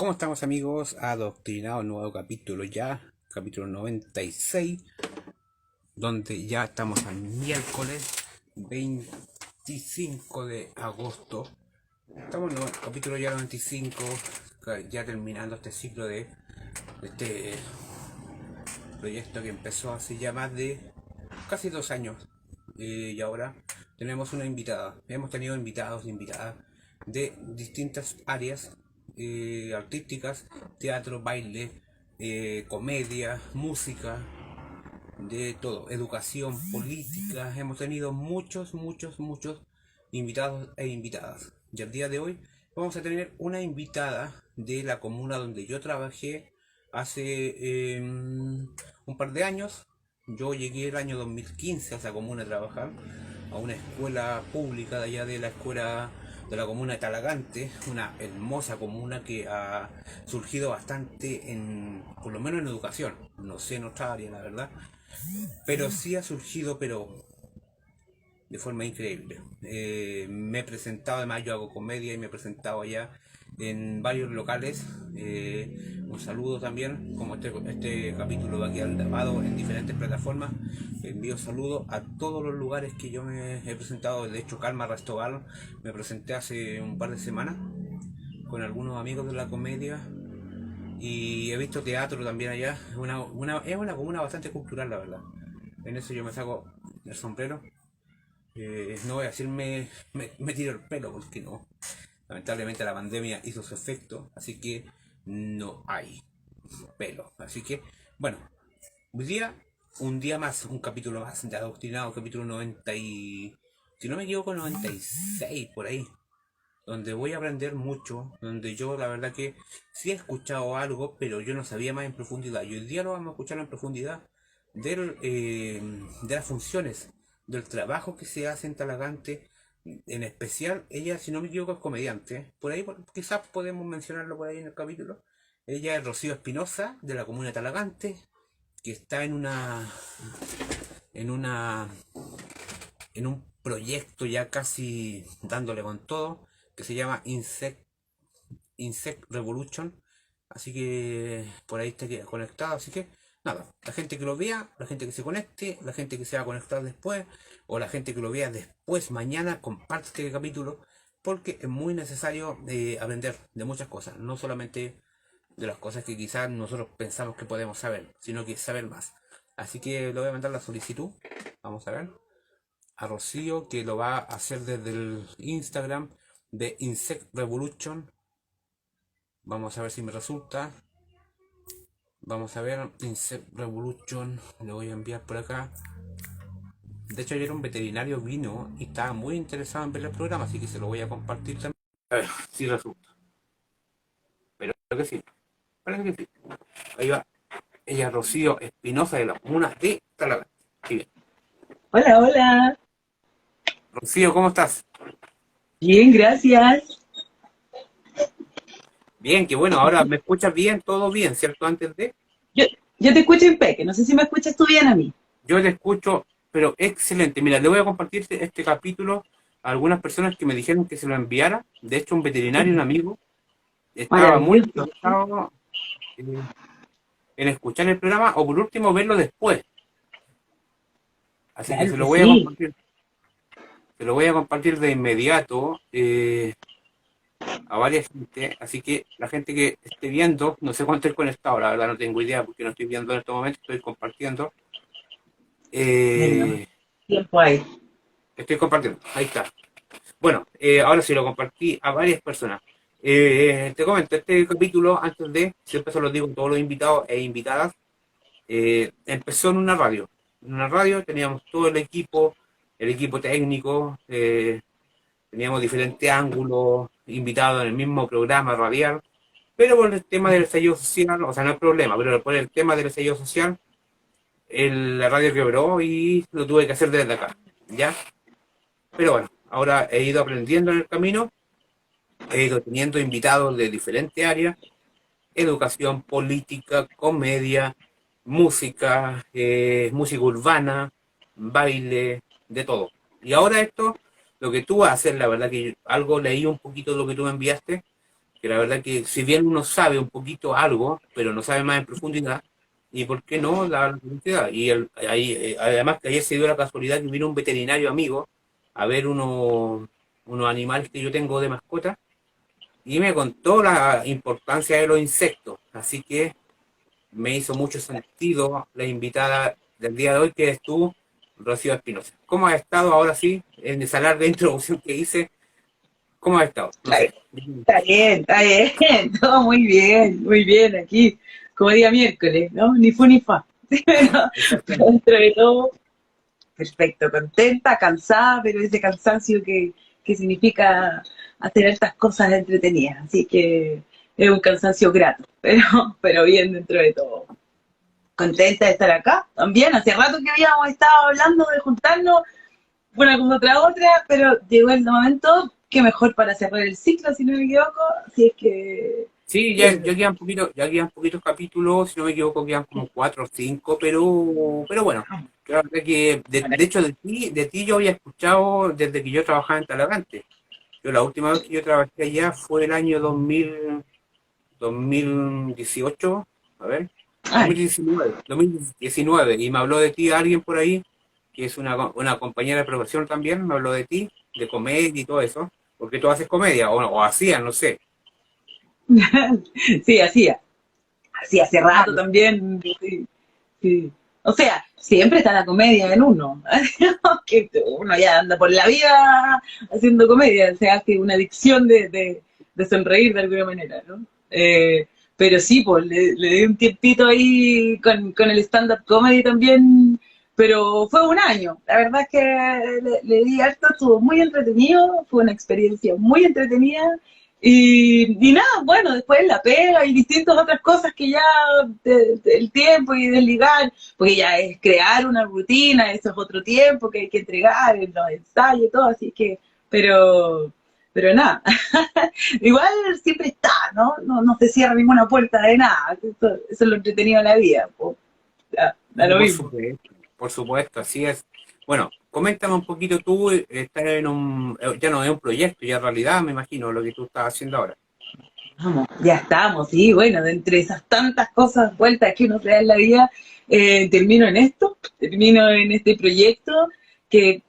¿Cómo estamos, amigos? Adoctrinado, nuevo capítulo ya, capítulo 96, donde ya estamos al miércoles 25 de agosto. Estamos en el capítulo ya 95, ya terminando este ciclo de este proyecto que empezó hace ya más de casi 2 años. Y ahora tenemos una invitada. Hemos tenido invitados e invitadas de distintas áreas artísticas: teatro, baile, comedia, música, de todo, educación, política. Hemos tenido muchos invitados e invitadas. Y al día de hoy vamos a tener una invitada de la comuna donde yo trabajé hace un par de años. Yo llegué el año 2015 a esa comuna a trabajar, a una escuela pública de allá de la escuela de la comuna de Talagante, una hermosa comuna que ha surgido bastante por lo menos en educación, no sé en otra área la verdad, pero sí ha surgido, pero de forma increíble. Me he presentado, además yo hago comedia y me he presentado allá en varios locales. Un saludo también, como este capítulo va a quedar grabado en diferentes plataformas. Envío saludos a todos los lugares que yo me he presentado. De hecho, Calma Rastogal me presenté hace un par de semanas con algunos amigos de la comedia. Y he visto teatro también allá. Es una comuna bastante cultural, la verdad. En eso yo me saco el sombrero. No voy a decirme me tiro el pelo porque no. Lamentablemente la pandemia hizo su efecto, así que no hay pelo. Así que, bueno, hoy día, un día más, un capítulo más de Adoctrinado, capítulo 90 y... Si no me equivoco, 96 por ahí. Donde voy a aprender mucho, donde yo la verdad que sí he escuchado algo, pero yo no sabía más en profundidad. Y hoy día lo vamos a escuchar en profundidad de las funciones, del trabajo que se hace en Talagante. En especial, ella, si no me equivoco, es comediante. Por ahí, quizás podemos mencionarlo por ahí en el capítulo. Ella es Rocío Espinosa, de la comuna de Talagante, que está en una, en un proyecto ya casi dándole con todo, que se llama Insect Revolution. Así que por ahí está conectado. Así que nada, la gente que lo vea, la gente que se conecte, la gente que se va a conectar después, o la gente que lo vea después, mañana, comparte este capítulo, porque es muy necesario aprender de muchas cosas, no solamente de las cosas que quizás nosotros pensamos que podemos saber, sino que saber más. Así que le voy a mandar la solicitud, vamos a ver, a Rocío, que lo va a hacer desde el Instagram de Insect Revolution. Vamos a ver si me resulta. Vamos a ver, Insect Revolution, lo voy a enviar por acá. De hecho, ayer un veterinario vino y estaba muy interesado en ver el programa, así que se lo voy a compartir también. A ver, si resulta. Pero creo que sí, parece que sí. Ahí va. Ella es Rocío Espinosa de la comuna de Talagante. Sí, bien. Hola, hola. Rocío, ¿cómo estás? Bien, gracias. Bien, qué bueno. Ahora me escuchas bien, todo bien, ¿cierto? Antes de... Yo, yo te escucho impeque, no sé si me escuchas tú bien a mí. Yo te escucho, pero excelente. Mira, le voy a compartir este capítulo a algunas personas que me dijeron que se lo enviara. De hecho, un veterinario, un amigo, estaba muy Maravilloso. interesado en escuchar el programa o por último verlo después. Así que Claro se que lo voy a sí. compartir. Se lo voy a compartir de inmediato a varias gente. Así que la gente que esté viendo, no sé cuánto estoy conectado, la verdad no tengo idea porque no estoy viendo en este momento, estoy compartiendo. Bueno, Eh, tiempo hay. Estoy compartiendo, ahí está. Bueno, ahora sí lo compartí a varias personas. Te comento, este capítulo, antes de, siempre se lo digo a todos los invitados e invitadas, empezó en una radio. En una radio teníamos todo el equipo técnico, teníamos diferentes ángulos, invitados en el mismo programa radial, pero por el tema del estallido social, o sea, no hay problema, pero por el tema del estallido social, la radio quebró y lo tuve que hacer desde acá, ¿ya? Pero bueno, ahora he ido aprendiendo en el camino, he ido teniendo invitados de diferentes áreas: educación, política, comedia, música, música urbana, baile, de todo. Y ahora esto, lo que tú haces, la verdad que algo leí un poquito de lo que tú me enviaste, que la verdad que si bien uno sabe un poquito algo, pero no sabe más en profundidad, y por qué no la curiosidad. Y además que ayer se dio la casualidad que vino un veterinario amigo a ver unos animales que yo tengo de mascota y me contó la importancia de los insectos. Así que me hizo mucho sentido la invitada del día de hoy, que eres tú, Rocío Espinosa. ¿Cómo has estado ahora sí, en esa larga introducción que hice? ¿Cómo has estado? No sé. Está bien, todo muy bien aquí, como día miércoles, ¿no? Ni fu ni fa. Pero Exactamente. dentro de todo, perfecto, contenta, cansada, pero ese cansancio que significa hacer estas cosas entretenidas. Así que es un cansancio grato, pero bien dentro de todo. Contenta de estar acá también. Hace rato que habíamos estado hablando de juntarnos, una como otra, pero llegó el momento que mejor para cerrar el ciclo, si no me equivoco. Así es que Sí, ya quedan poquito, ya quedan poquitos capítulos, si no me equivoco, quedan como 4 o 5, pero bueno, la verdad que de hecho de ti yo había escuchado desde que yo trabajaba en Talagante. Yo la última vez que yo trabajé allá fue el año 2018, a ver, ay, 2019, y me habló de ti alguien por ahí, que es una compañera de profesión también, me habló de ti, de comedia y todo eso, porque tú haces comedia, o hacías, no sé. sí, así hace Ah, rato también. Sí, sí. O sea, siempre está la comedia en uno. Que uno ya anda por la vida haciendo comedia, o sea, hace una adicción de sonreír de alguna manera, ¿no? Pero sí, pues le di un tiempito ahí con el stand-up comedy también, pero fue un año. La verdad es que le di harto, estuvo muy entretenido, fue una experiencia muy entretenida. Y nada, bueno, después la pega y distintas otras cosas que ya el tiempo y desligar, porque ya es crear una rutina, eso es otro tiempo que hay que entregar, en los ensayos y todo, así que, pero nada, igual siempre está, ¿no? No se cierra ninguna puerta de nada, eso es lo entretenido de la vida, pues, da No, lo mismo. por supuesto, así es. Bueno, coméntame un poquito tú, estás ya no es un proyecto, ya es realidad, me imagino, lo que tú estás haciendo ahora. Vamos, ya estamos, sí, bueno, de entre esas tantas cosas vueltas que uno se da en la vida, termino en este proyecto que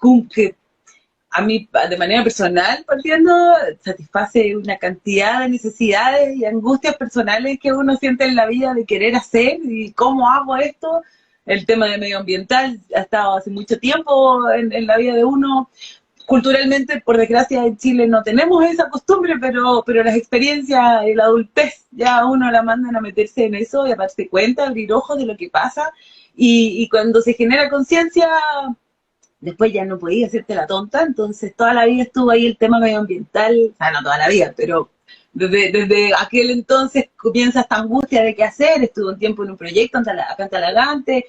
a mí, de manera personal, partiendo, satisface una cantidad de necesidades y angustias personales que uno siente en la vida de querer hacer y cómo hago esto. El tema de medioambiental ha estado hace mucho tiempo en la vida de uno. Culturalmente, por desgracia, en Chile no tenemos esa costumbre, pero las experiencias y la adultez ya a uno la mandan a meterse en eso y a darse cuenta, abrir ojos de lo que pasa. Y cuando se genera conciencia, después ya no podía hacerte la tonta, entonces toda la vida estuvo ahí el tema medioambiental, o sea, no toda la vida, pero desde aquel entonces comienza esta angustia de qué hacer. Estuve un tiempo en un proyecto acá en Talagante,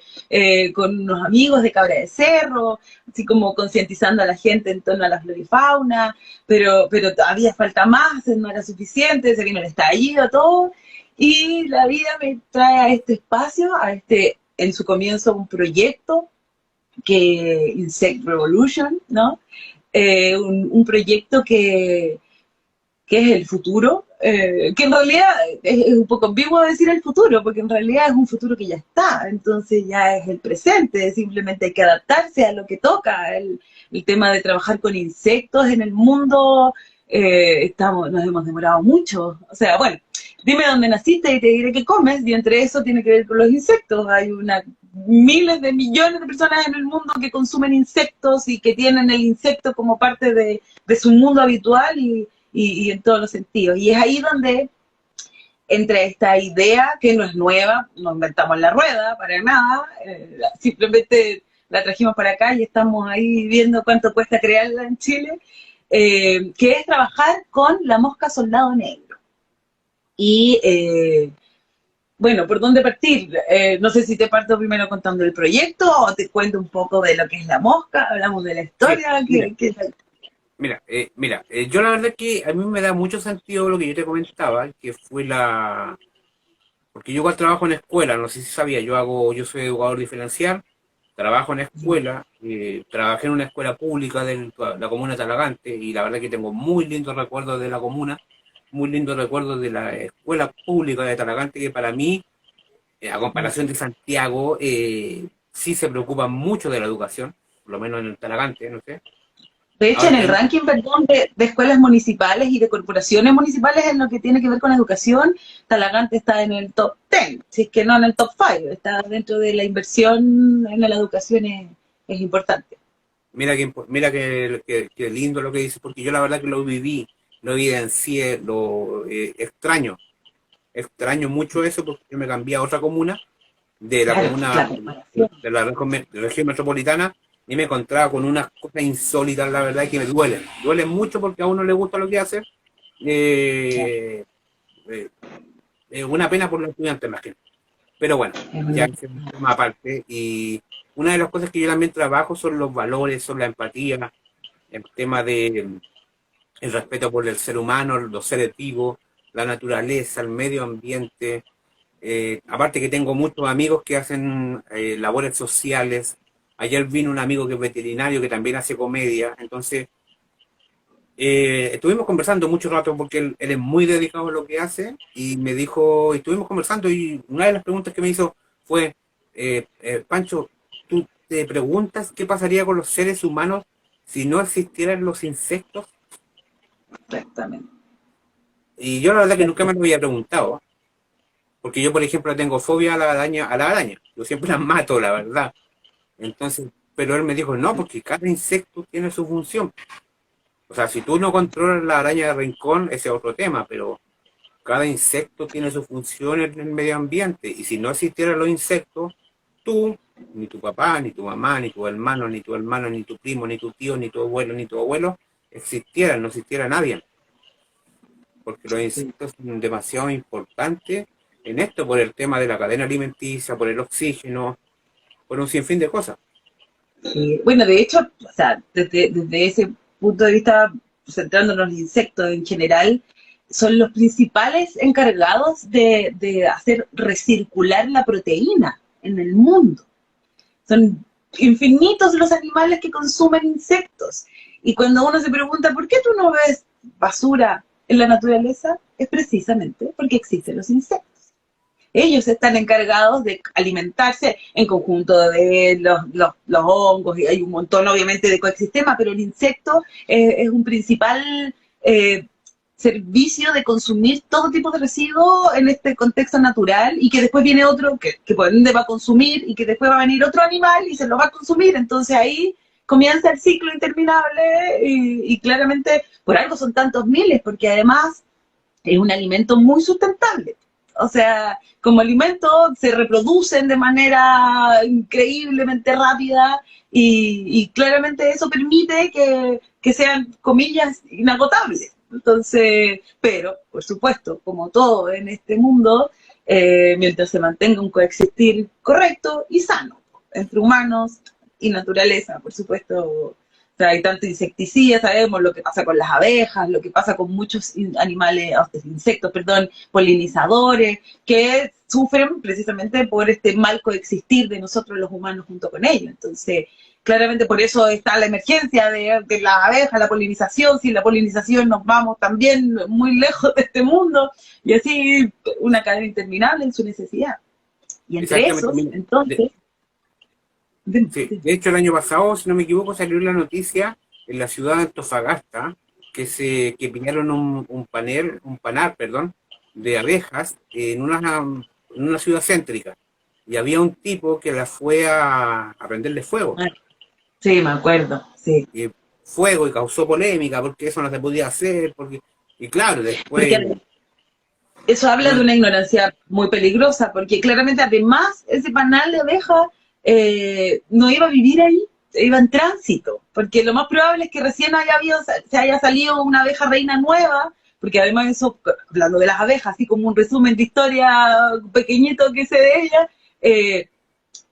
con unos amigos de Cabra de Cerro, así como concientizando a la gente en torno a la flora y fauna, pero todavía falta más, no era suficiente, se vino el estallido, todo, y la vida me trae a este espacio, en su comienzo un proyecto que Insect Revolution, ¿no? Un proyecto que es el futuro, que en realidad es un poco ambiguo decir el futuro, porque en realidad es un futuro que ya está, entonces ya es el presente, simplemente hay que adaptarse a lo que toca, el tema de trabajar con insectos en el mundo, nos hemos demorado mucho, o sea, bueno, dime dónde naciste y te diré qué comes, y entre eso tiene que ver con los insectos, hay miles de millones de personas en el mundo que consumen insectos y que tienen el insecto como parte de su mundo habitual y en todos los sentidos. Y es ahí donde entra esta idea que no es nueva, no inventamos la rueda para nada, simplemente la trajimos para acá y estamos ahí viendo cuánto cuesta crearla en Chile, que es trabajar con la mosca soldado negro. Y bueno, ¿por dónde partir? No sé si te parto primero contando el proyecto o te cuento un poco de lo que es la mosca, hablamos de la Sí, historia, mira, yo la verdad que a mí me da mucho sentido lo que yo te comentaba, que fue porque yo igual trabajo en escuela, no sé si sabía, yo soy educador diferencial, trabajo en escuela, trabajé en una escuela pública de la comuna de Talagante, y la verdad que tengo muy lindos recuerdos de la comuna, muy lindos recuerdos de la escuela pública de Talagante, que para mí, a comparación de Santiago, sí se preocupa mucho de la educación, por lo menos en el Talagante, no sé. De hecho, en Ahora el tenemos, ranking, perdón, de escuelas municipales y de corporaciones municipales en lo que tiene que ver con educación, Talagante está en el top 10, si es que no en el top 5, está dentro de la inversión en la educación es importante. mira que lindo lo que dices, porque yo la verdad que lo viví, lo evidencié, lo extraño mucho eso, porque yo me cambié a otra comuna, de la Claro, comuna la comparación. de la región metropolitana, y me encontraba con unas cosas insólitas, la verdad, que me duelen mucho porque a uno le gusta lo que hace. Eh, eh, una pena por los estudiantes más que nada. Pero bueno, Es ya verdad. es un tema aparte. Y una de las cosas que yo también trabajo son los valores, son la empatía, el tema de el respeto por el ser humano, los seres vivos, la naturaleza, el medio ambiente. Aparte que tengo muchos amigos que hacen labores sociales. Ayer vino un amigo que es veterinario que también hace comedia. Entonces, estuvimos conversando mucho rato porque él es muy dedicado a lo que hace y me dijo, estuvimos conversando y una de las preguntas que me hizo fue, Pancho, ¿tú te preguntas qué pasaría con los seres humanos si no existieran los insectos? Exactamente. Y yo la verdad que nunca me lo había preguntado, porque yo, por ejemplo, tengo fobia a la araña. Yo siempre las mato, la verdad. Entonces, pero él me dijo, no, porque cada insecto tiene su función. O sea, si tú no controlas la araña de rincón, ese es otro tema, pero cada insecto tiene su función en el medio ambiente. Y si no existieran los insectos, tú, ni tu papá, ni tu mamá, ni tu hermano, ni tu hermano, ni tu primo, ni tu tío, ni tu abuelo, existieran, no existiera nadie. Porque los Sí. insectos son demasiado importantes en esto por el tema de la cadena alimenticia, por el oxígeno, por un sinfín de cosas. Bueno, de hecho, o sea, desde ese punto de vista, centrándonos en los insectos en general, son los principales encargados de hacer recircular la proteína en el mundo. Son infinitos los animales que consumen insectos. Y cuando uno se pregunta, ¿por qué tú no ves basura en la naturaleza? Es precisamente porque existen los insectos. Ellos están encargados de alimentarse en conjunto de los hongos, y hay un montón obviamente de ecosistemas, pero el insecto es un principal servicio de consumir todo tipo de residuos en este contexto natural, y que después viene otro que por ende va a consumir, y que después va a venir otro animal y se lo va a consumir. Entonces ahí comienza el ciclo interminable, y claramente por algo son tantos miles, porque además es un alimento muy sustentable. O sea, como alimento se reproducen de manera increíblemente rápida, y claramente eso permite que sean, comillas, inagotables. Entonces, pero, por supuesto, como todo en este mundo, mientras se mantenga un coexistir correcto y sano entre humanos y naturaleza, por supuesto. O sea, hay tanto insecticida, sabemos lo que pasa con las abejas, lo que pasa con muchos animales, insectos, perdón, polinizadores, que sufren precisamente por este mal coexistir de nosotros los humanos junto con ellos. Entonces, claramente por eso está la emergencia de las abejas, la polinización. Sin la polinización nos vamos también muy lejos de este mundo, y así una cadena interminable en su necesidad. Y entre Exactamente. esos, Mira, entonces, sí, de hecho el año pasado, si no me equivoco, salió la noticia en la ciudad de Antofagasta que pillaron un panar, perdón, de abejas en una ciudad céntrica. Y había un tipo que la fue a prenderle fuego. sí, me acuerdo, sí. Y fuego y causó polémica porque eso no se podía hacer. Y claro, después... Porque eso habla de no, una ignorancia muy peligrosa, porque claramente además ese panal de abejas no iba a vivir ahí, iba en tránsito, porque lo más probable es que recién se haya salido una abeja reina nueva, porque además eso, hablando de las abejas, así como un resumen de historia pequeñito que sé de ellas,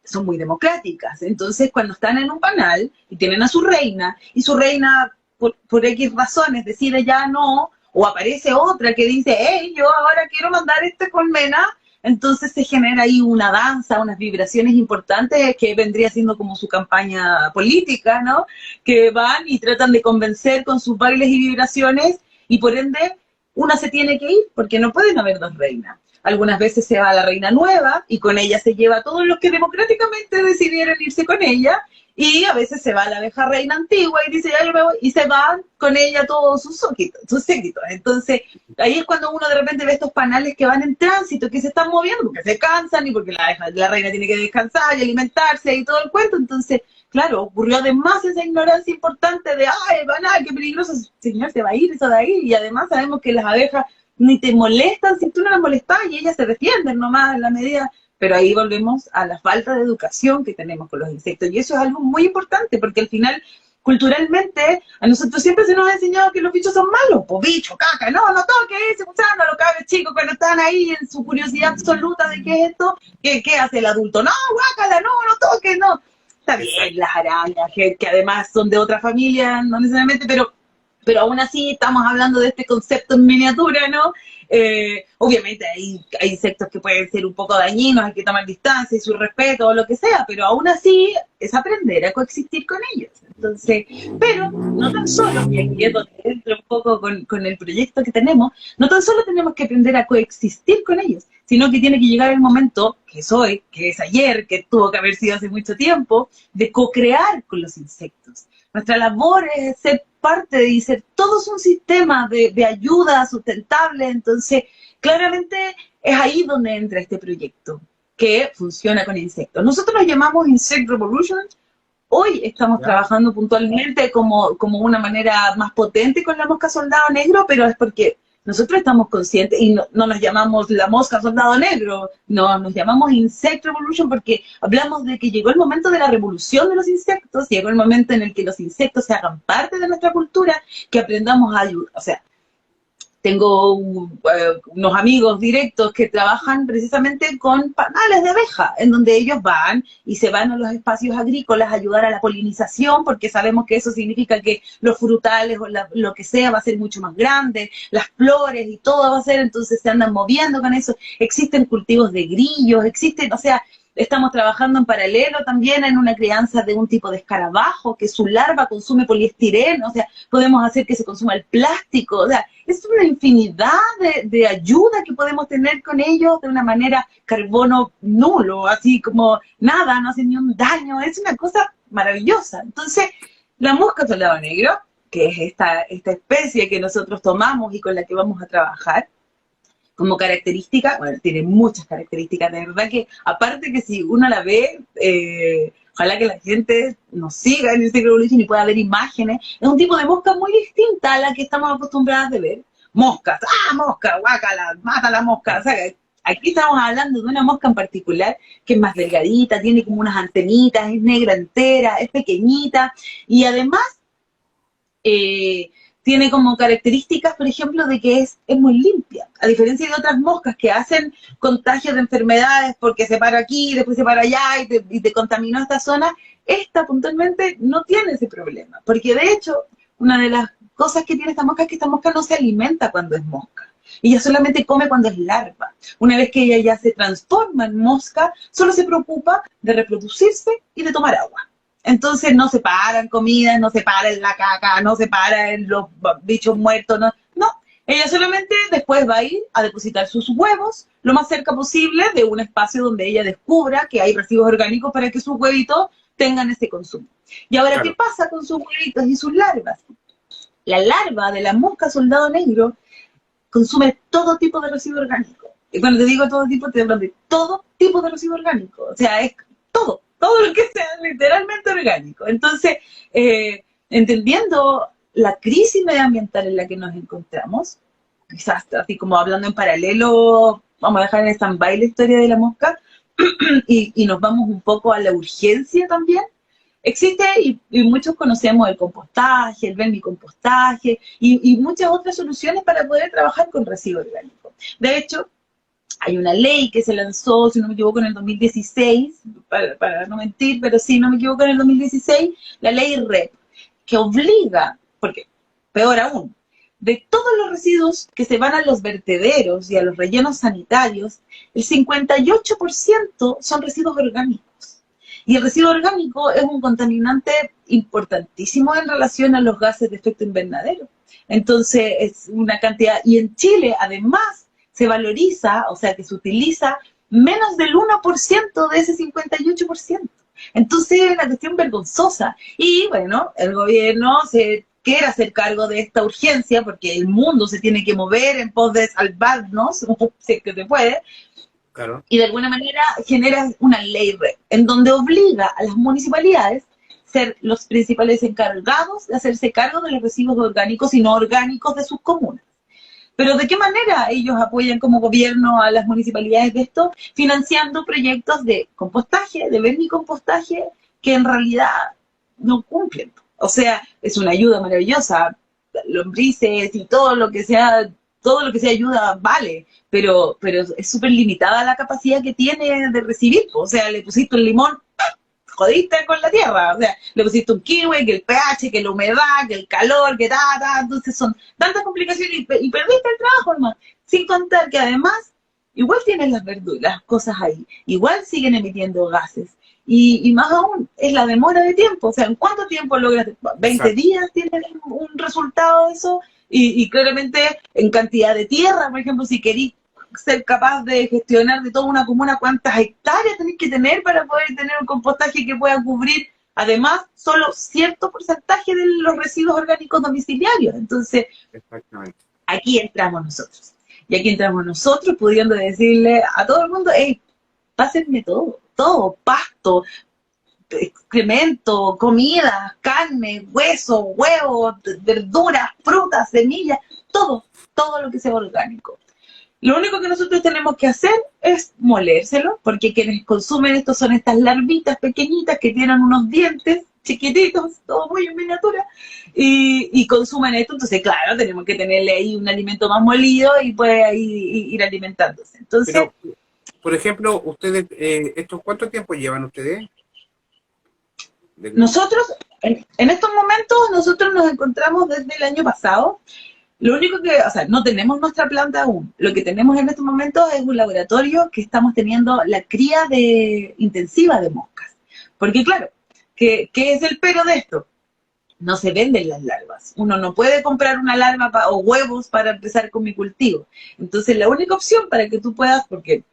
son muy democráticas. Entonces, cuando están en un panal y tienen a su reina, y su reina, por X razones, decide ya no, o aparece otra que dice, hey, yo ahora quiero mandar este colmena, entonces se genera ahí una danza, unas vibraciones importantes que vendría siendo como su campaña política, ¿no? Que van y tratan de convencer con sus bailes y vibraciones, y por ende una se tiene que ir, porque no pueden haber dos reinas. Algunas veces se va la reina nueva y con ella se lleva a todos los que democráticamente decidieron irse con ella, y a veces se va la vieja reina antigua y dice, ya yo me voy, y se van con ella todos sus séquitos. Entonces, ahí es cuando uno de repente ve estos panales que van en tránsito, que se están moviendo porque se cansan y porque la reina tiene que descansar y alimentarse y todo el cuento. Entonces, claro, ocurrió además esa ignorancia importante de, ay, van a, qué peligroso, señor, se va a ir eso de ahí. Y además sabemos que las abejas ni te molestan si tú no las molestas, y ellas se defienden nomás en la medida. Pero ahí volvemos a la falta de educación que tenemos con los insectos, y eso es algo muy importante, porque al final, culturalmente, a nosotros siempre se nos ha enseñado que los bichos son malos, pues bicho, caca, no toques ese gusano, los cabros chicos cuando están ahí en su curiosidad absoluta de qué es esto, qué hace el adulto, no, guácala, no toques, no. Está bien, las arañas, que además son de otra familia, no necesariamente, pero aún así estamos hablando de este concepto en miniatura, ¿no? Obviamente hay insectos que pueden ser un poco dañinos, hay que tomar distancia y su respeto o lo que sea, pero aún así es aprender a coexistir con ellos. Entonces, pero no tan solo, y aquí es donde entro un poco con el proyecto que tenemos, no tan solo tenemos que aprender a coexistir con ellos, sino que tiene que llegar el momento, que es hoy, que es ayer, que tuvo que haber sido hace mucho tiempo, de co-crear con los insectos. Nuestra labor es ser parte y ser todos un sistema de ayuda sustentable. Entonces, claramente es ahí donde entra este proyecto, que funciona con insectos. Nosotros nos llamamos Insect Revolution. Hoy estamos trabajando puntualmente como una manera más potente con la mosca soldado negro, pero es porque nosotros estamos conscientes, y no nos llamamos la mosca soldado negro, no, nos llamamos Insect Revolution porque hablamos de que llegó el momento de la revolución de los insectos, llegó el momento en el que los insectos se hagan parte de nuestra cultura, que aprendamos a ayudar. O sea, tengo unos amigos directos que trabajan precisamente con panales de abeja, en donde ellos van y se van a los espacios agrícolas a ayudar a la polinización, porque sabemos que eso significa que los frutales o lo que sea va a ser mucho más grande, las flores y todo va a ser, entonces se andan moviendo con eso. Existen cultivos de grillos, o sea, estamos trabajando en paralelo también en una crianza de un tipo de escarabajo, que su larva consume poliestireno, o sea, podemos hacer que se consuma el plástico, o sea, es una infinidad de ayuda que podemos tener con ellos de una manera carbono nulo, así como nada, no hace ni un daño, es una cosa maravillosa. Entonces, la mosca soldado negro, que es esta especie que nosotros tomamos y con la que vamos a trabajar, como característica, bueno, tiene muchas características, de verdad que, aparte que si uno la ve, ojalá que la gente nos siga en Insect Revolution y pueda ver imágenes, es un tipo de mosca muy distinta a la que estamos acostumbradas de ver. Moscas, mosca, guácala, mata la mosca, o sea, aquí estamos hablando de una mosca en particular que es más delgadita, tiene como unas antenitas, es negra entera, es pequeñita, y además tiene como características, por ejemplo, de que es muy limpia, a diferencia de otras moscas que hacen contagios de enfermedades porque se para aquí, después se para allá y te contaminó esta zona. Esta puntualmente no tiene ese problema, porque de hecho, una de las cosas que tiene esta mosca es que esta mosca no se alimenta cuando es mosca. Ella solamente come cuando es larva. Una vez que ella ya se transforma en mosca, solo se preocupa de reproducirse y de tomar agua. Entonces no se paran comidas, no se para en la caca, no se para en los bichos muertos, no. Ella solamente después va a ir a depositar sus huevos lo más cerca posible de un espacio donde ella descubra que hay residuos orgánicos para que sus huevitos tengan ese consumo. Y ahora, ¿qué pasa con sus huevitos y sus larvas? La larva de la mosca soldado negro consume todo tipo de residuo orgánico. Y cuando te digo todo tipo, te hablo de todo tipo de residuo orgánico. O sea, es todo lo que sea literalmente orgánico. Entonces, entendiendo la crisis medioambiental en la que nos encontramos, quizás así como hablando en paralelo, vamos a dejar en stand-by la historia de la mosca y nos vamos un poco a la urgencia también. Existe, y muchos conocemos el compostaje, el vermicompostaje y muchas otras soluciones para poder trabajar con residuos orgánicos. De hecho, hay una ley que se lanzó, si no me equivoco, en el 2016, para no mentir, pero sí, no me equivoco, en el 2016, la ley REP, que obliga, porque peor aún, de todos los residuos que se van a los vertederos y a los rellenos sanitarios, el 58% son residuos orgánicos. Y el residuo orgánico es un contaminante importantísimo en relación a los gases de efecto invernadero. Entonces es una cantidad, y en Chile además se valoriza, o sea que se utiliza menos del 1% de ese 58%. Entonces es una cuestión vergonzosa. Y bueno, el gobierno se quiere hacer cargo de esta urgencia porque el mundo se tiene que mover en pos de salvarnos, si es que se puede, Claro. y de alguna manera genera una ley en donde obliga a las municipalidades a ser los principales encargados de hacerse cargo de los residuos orgánicos y no orgánicos de sus comunas. Pero ¿de qué manera ellos apoyan como gobierno a las municipalidades de esto? Financiando proyectos de compostaje, de vermicompostaje, que en realidad no cumplen. O sea, es una ayuda maravillosa, lombrices y todo lo que sea ayuda vale, pero es súper limitada la capacidad que tiene de recibir. O sea, le pusiste un limón, jodiste con la tierra, o sea, le pusiste un kiwi, que el pH, que la humedad, que el calor, que entonces son tantas complicaciones y perdiste el trabajo, hermano. Sin contar que además, igual tienen las verduras, las cosas ahí, igual siguen emitiendo gases. Y más aún, es la demora de tiempo, o sea, ¿en cuánto tiempo logras? 20 Exacto. días tienen un resultado de eso, y claramente en cantidad de tierra, por ejemplo, si querís ser capaz de gestionar de toda una comuna cuántas hectáreas tenés que tener para poder tener un compostaje que pueda cubrir, además, solo cierto porcentaje de los residuos orgánicos domiciliarios. Entonces, Exactamente. aquí entramos nosotros. Y aquí entramos nosotros pudiendo decirle a todo el mundo, hey, pásenme todo, pasto, excremento, comida, carne, hueso, huevos, verduras, frutas, semillas, todo lo que sea orgánico. Lo único que nosotros tenemos que hacer es molérselo, porque quienes consumen esto son estas larvitas pequeñitas que tienen unos dientes chiquititos, todo muy en miniatura, y consumen esto. Entonces, claro, tenemos que tenerle ahí un alimento más molido y puede ahí ir alimentándose. Entonces, Pero, por ejemplo, ustedes, ¿estos cuánto tiempo llevan ustedes? De- nosotros, en estos momentos, nosotros nos encontramos desde el año pasado. Lo único que, o sea, no tenemos nuestra planta aún. Lo que tenemos en estos momentos es un laboratorio que estamos teniendo la cría intensiva de moscas. Porque claro, ¿qué es el pero de esto? No se venden las larvas. Uno no puede comprar una larva o huevos para empezar con mi cultivo. Entonces, la única opción para que tú puedas, porque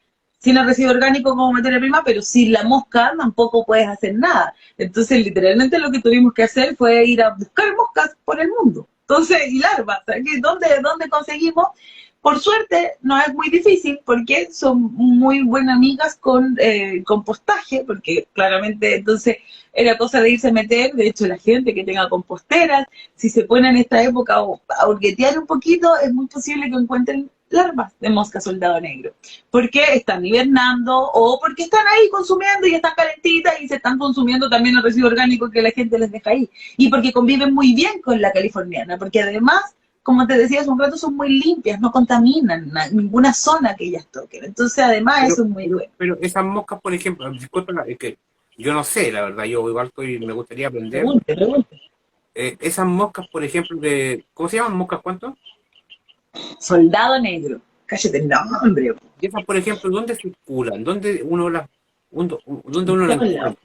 sin el residuo orgánico como materia prima, pero sin la mosca tampoco puedes hacer nada. Entonces, literalmente lo que tuvimos que hacer fue ir a buscar moscas por el mundo. Entonces, y larvas, ¿dónde conseguimos? Por suerte, no es muy difícil porque son muy buenas amigas con compostaje, porque claramente entonces era cosa de irse a meter. De hecho, la gente que tenga composteras, si se pone en esta época a hurguetear un poquito, es muy posible que encuentren larvas de mosca soldado negro, porque están hibernando o porque están ahí consumiendo y están calentitas y se están consumiendo también el residuo orgánico que la gente les deja ahí, y porque conviven muy bien con la californiana, porque además, como te decía hace un rato, son muy limpias, no contaminan ninguna zona que ellas toquen. Entonces, además, eso es muy bueno. pero esas moscas, por ejemplo, disculpa, es que yo no sé, la verdad, yo igual me gustaría aprender. Pregunte. Esas moscas, por ejemplo, ¿cómo se llaman moscas cuánto? Soldado negro. Cállate, no, hombre. Y esas, por ejemplo, ¿dónde circulan? ¿Dónde En uno las todos lados. encuentra?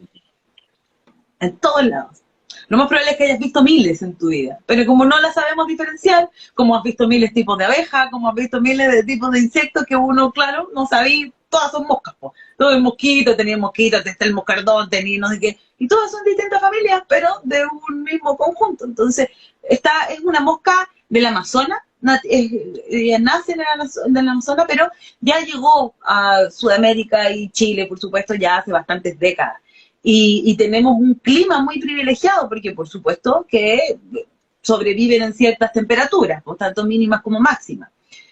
En todos lados. Lo más probable es que hayas visto miles en tu vida, pero como no las sabemos diferenciar, como has visto miles de tipos de abejas, como has visto miles de tipos de insectos que uno, claro, no sabía, todas son moscas, po. Todo el mosquito, tenía mosquito, está el moscardón, tenía no sé qué, y todas son distintas familias, pero de un mismo conjunto. Entonces, esta es una mosca del Amazonas, ella nace en el Amazonas, pero ya llegó a Sudamérica y Chile, por supuesto, ya hace bastantes décadas. Y tenemos un clima muy privilegiado porque, por supuesto, que sobreviven en ciertas temperaturas, tanto mínimas como máximas.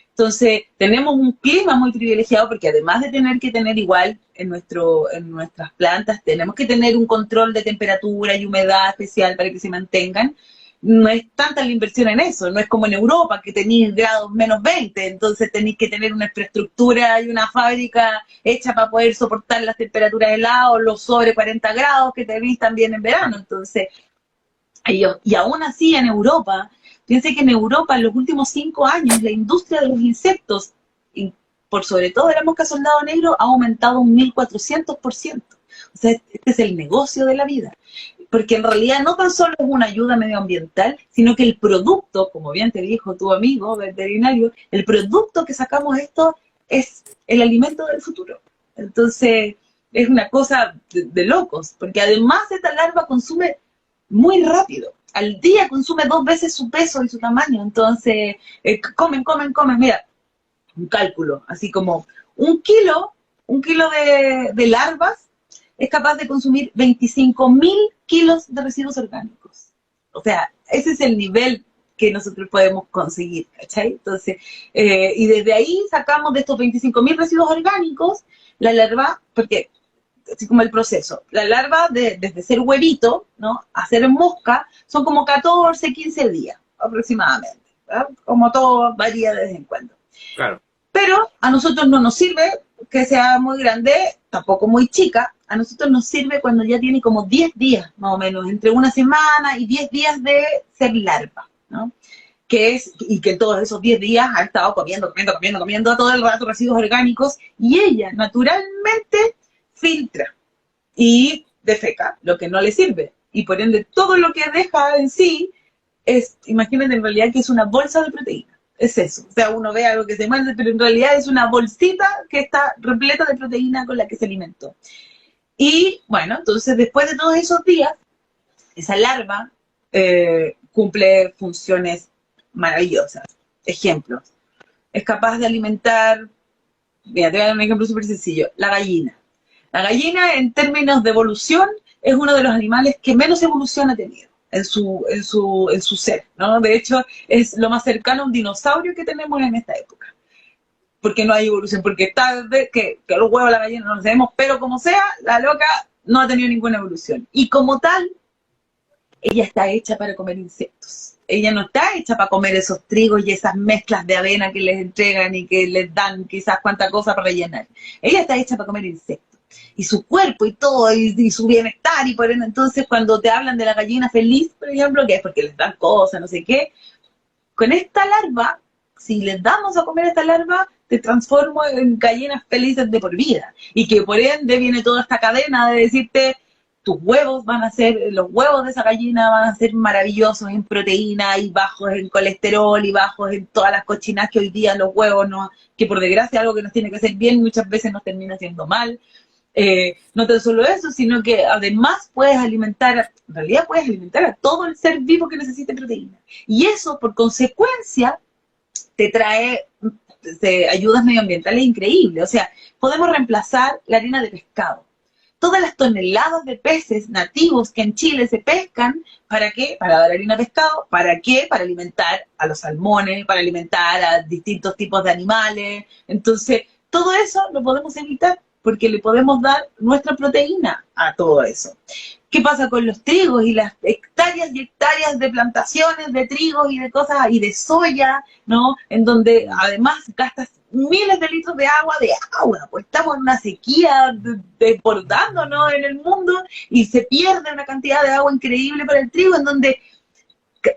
Entonces, tenemos un clima muy privilegiado porque además de tener que tener igual en nuestras plantas, tenemos que tener un control de temperatura y humedad especial para que se mantengan. No es tanta la inversión en eso, no es como en Europa que tenéis grados -20, entonces tenéis que tener una infraestructura y una fábrica hecha para poder soportar las temperaturas heladas o los sobre 40 grados que tenéis también en verano. Entonces, y aún así en Europa, piense que en Europa en los últimos 5 años la industria de los insectos, por sobre todo de la mosca soldado negro, ha aumentado un 1400%. O sea, este es el negocio de la vida. porque en realidad no tan solo es una ayuda medioambiental, sino que el producto, como bien te dijo tu amigo veterinario, el producto que sacamos esto es el alimento del futuro. Entonces, es una cosa de locos, porque además esta larva consume muy rápido. Al día consume 2 veces su peso y su tamaño. Entonces, comen. Mira, un cálculo, así como un kilo de larvas es capaz de consumir 25.000 kilos de residuos orgánicos. O sea, ese es el nivel que nosotros podemos conseguir, ¿cachai? Entonces, y desde ahí sacamos de estos 25.000 residuos orgánicos la larva, porque así como el proceso, la larva desde ser huevito, ¿no?, a ser mosca, son como 14, 15 días aproximadamente, ¿verdad? Como todo varía de vez en cuando. Claro. Pero a nosotros no nos sirve que sea muy grande, tampoco muy chica. A nosotros nos sirve cuando ya tiene como 10 días, más o menos, entre una semana y 10 días de ser larva, ¿no? Y que todos esos 10 días ha estado comiendo todo el rato residuos orgánicos, y ella naturalmente filtra y defeca lo que no le sirve. Y por ende, todo lo que deja en sí imagínate en realidad que es una bolsa de proteína. Es eso. O sea, uno ve algo que se muerde, pero en realidad es una bolsita que está repleta de proteína con la que se alimentó. Y bueno, entonces después de todos esos días, esa larva cumple funciones maravillosas. Ejemplos. Es capaz de alimentar, mira, te voy a dar un ejemplo súper sencillo, la gallina. La gallina, en términos de evolución, es uno de los animales que menos evolución ha tenido en su ser, ¿no? De hecho, es lo más cercano a un dinosaurio que tenemos en esta época. Porque no hay evolución, porque está que los huevos de la gallina no los sabemos, pero como sea, la loca no ha tenido ninguna evolución. Y como tal, ella está hecha para comer insectos. Ella no está hecha para comer esos trigos y esas mezclas de avena que les entregan y que les dan quizás cuánta cosa para rellenar. Ella está hecha para comer insectos. Y su cuerpo y todo, y su bienestar, y por ende, entonces cuando te hablan de la gallina feliz, por ejemplo, que es porque les dan cosas, no sé qué, con esta larva, si les damos a comer esta larva, te transformo en gallinas felices de por vida. Y que por ende viene toda esta cadena de decirte, tus huevos van a ser, los huevos de esa gallina van a ser maravillosos en proteína y bajos en colesterol y bajos en todas las cochinas que hoy día los huevos, no, que por desgracia algo que nos tiene que hacer bien muchas veces nos termina haciendo mal. No tan solo eso, sino que además en realidad puedes alimentar a todo el ser vivo que necesite proteína. Y eso, por consecuencia, te trae ayudas medioambientales increíbles. O sea, podemos reemplazar la harina de pescado. Todas las toneladas de peces nativos que en Chile se pescan, ¿para qué? Para dar harina de pescado. ¿Para qué? Para alimentar a los salmones, para alimentar a distintos tipos de animales. Entonces, todo eso lo podemos evitar porque le podemos dar nuestra proteína a todo eso. ¿Qué pasa con los trigos y las hectáreas y hectáreas de plantaciones de trigos y de cosas, y de soya, ¿no? En donde además gastas miles de litros de agua, pues estamos en una sequía desbordándonos en el mundo y se pierde una cantidad de agua increíble para el trigo, en donde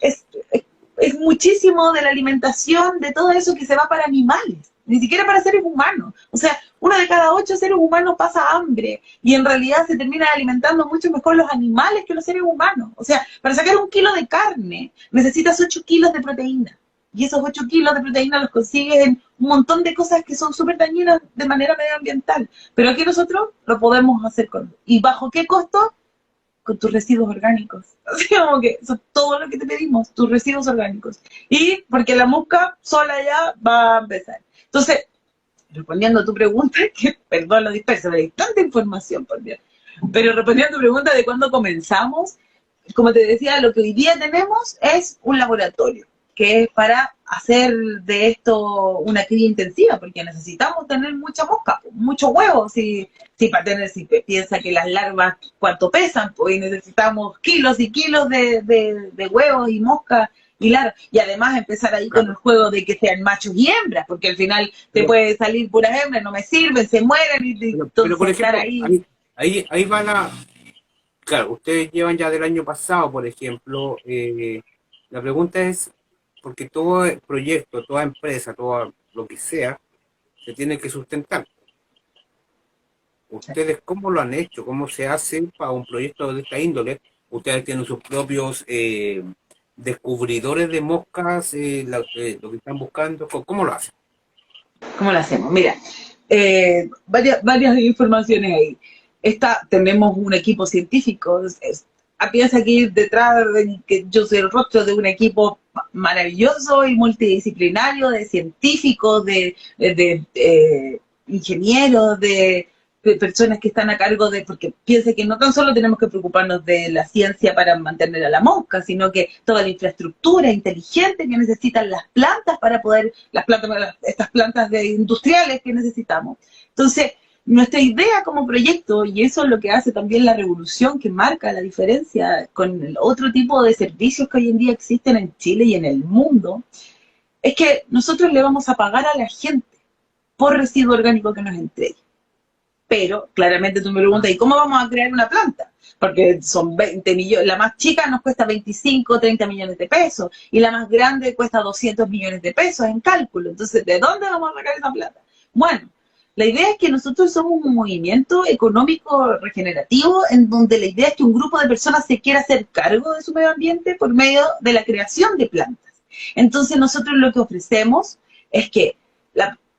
es muchísimo de la alimentación de todo eso que se va para animales, ni siquiera para seres humanos. O sea, 1 de cada 8 seres humanos pasa hambre y en realidad se termina alimentando mucho mejor los animales que los seres humanos. O sea, para sacar 1 kilo de carne necesitas 8 kilos de proteína. Y esos 8 kilos de proteína los consigues en un montón de cosas que son súper dañinas de manera medioambiental. Pero aquí nosotros lo podemos hacer ¿y bajo qué costo? Con tus residuos orgánicos. Así como que eso es todo lo que te pedimos, tus residuos orgánicos. Y porque la mosca sola ya va a empezar. Entonces, respondiendo a tu pregunta, que perdón lo disperso, pero hay tanta información, por Dios. Pero respondiendo a tu pregunta de cuándo comenzamos, como te decía, lo que hoy día tenemos es un laboratorio, que es para hacer de esto una cría intensiva, porque necesitamos tener mucha mosca, mucho huevo, si piensa que las larvas cuánto pesan, pues necesitamos kilos y kilos de huevos y mosca y larvas, y además empezar ahí con el juego de que sean machos y hembras, porque al final te puede salir puras hembras, no me sirven, se mueren, y pero por ejemplo, ahí van a... Claro, ustedes llevan ya del año pasado, por ejemplo, la pregunta es, porque todo proyecto, toda empresa, todo lo que sea, se tiene que sustentar. ¿Ustedes cómo lo han hecho? ¿Cómo se hace para un proyecto de esta índole? ustedes tienen sus propios descubridores de moscas, lo que están buscando, ¿cómo lo hacen? ¿Cómo lo hacemos? Mira, varias informaciones ahí. Tenemos un equipo científico. Piensa aquí detrás de que yo soy el rostro de un equipo maravilloso y multidisciplinario de científicos, de ingenieros, de personas que están a cargo porque piensa que no tan solo tenemos que preocuparnos de la ciencia para mantener a la mosca, sino que toda la infraestructura inteligente que necesitan las plantas para poder, estas plantas industriales que necesitamos. Entonces, nuestra idea como proyecto, y eso es lo que hace también la revolución que marca la diferencia con el otro tipo de servicios que hoy en día existen en Chile y en el mundo, es que nosotros le vamos a pagar a la gente por residuo orgánico que nos entregue. Pero, claramente tú me preguntas, ¿y cómo vamos a crear una planta? Porque son 20 millones, la más chica nos cuesta 25, 30 millones de pesos, y la más grande cuesta 200 millones de pesos en cálculo. Entonces, ¿de dónde vamos a sacar esa plata? Bueno, la idea es que nosotros somos un movimiento económico regenerativo en donde la idea es que un grupo de personas se quiera hacer cargo de su medio ambiente por medio de la creación de plantas. Entonces, nosotros lo que ofrecemos es que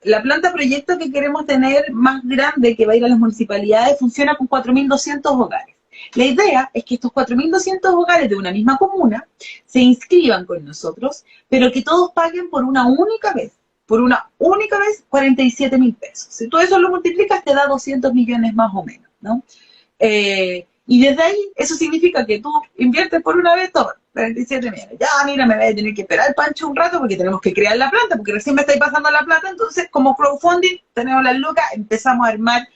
la planta proyecto que queremos tener más grande, que va a ir a las municipalidades, funciona con 4.200 hogares. La idea es que estos 4.200 hogares de una misma comuna se inscriban con nosotros, pero que todos paguen por una única vez. Por una única vez, 47.000 pesos. Si tú eso lo multiplicas, te da 200 millones más o menos, ¿no? Y desde ahí, eso significa que tú inviertes por una vez todo, 47 millones. Ya, mira, me voy a tener que esperar, Pancho, un rato, porque tenemos que crear la planta, porque recién me estáis pasando la plata. Entonces, como crowdfunding, tenemos las lucas, empezamos a armar,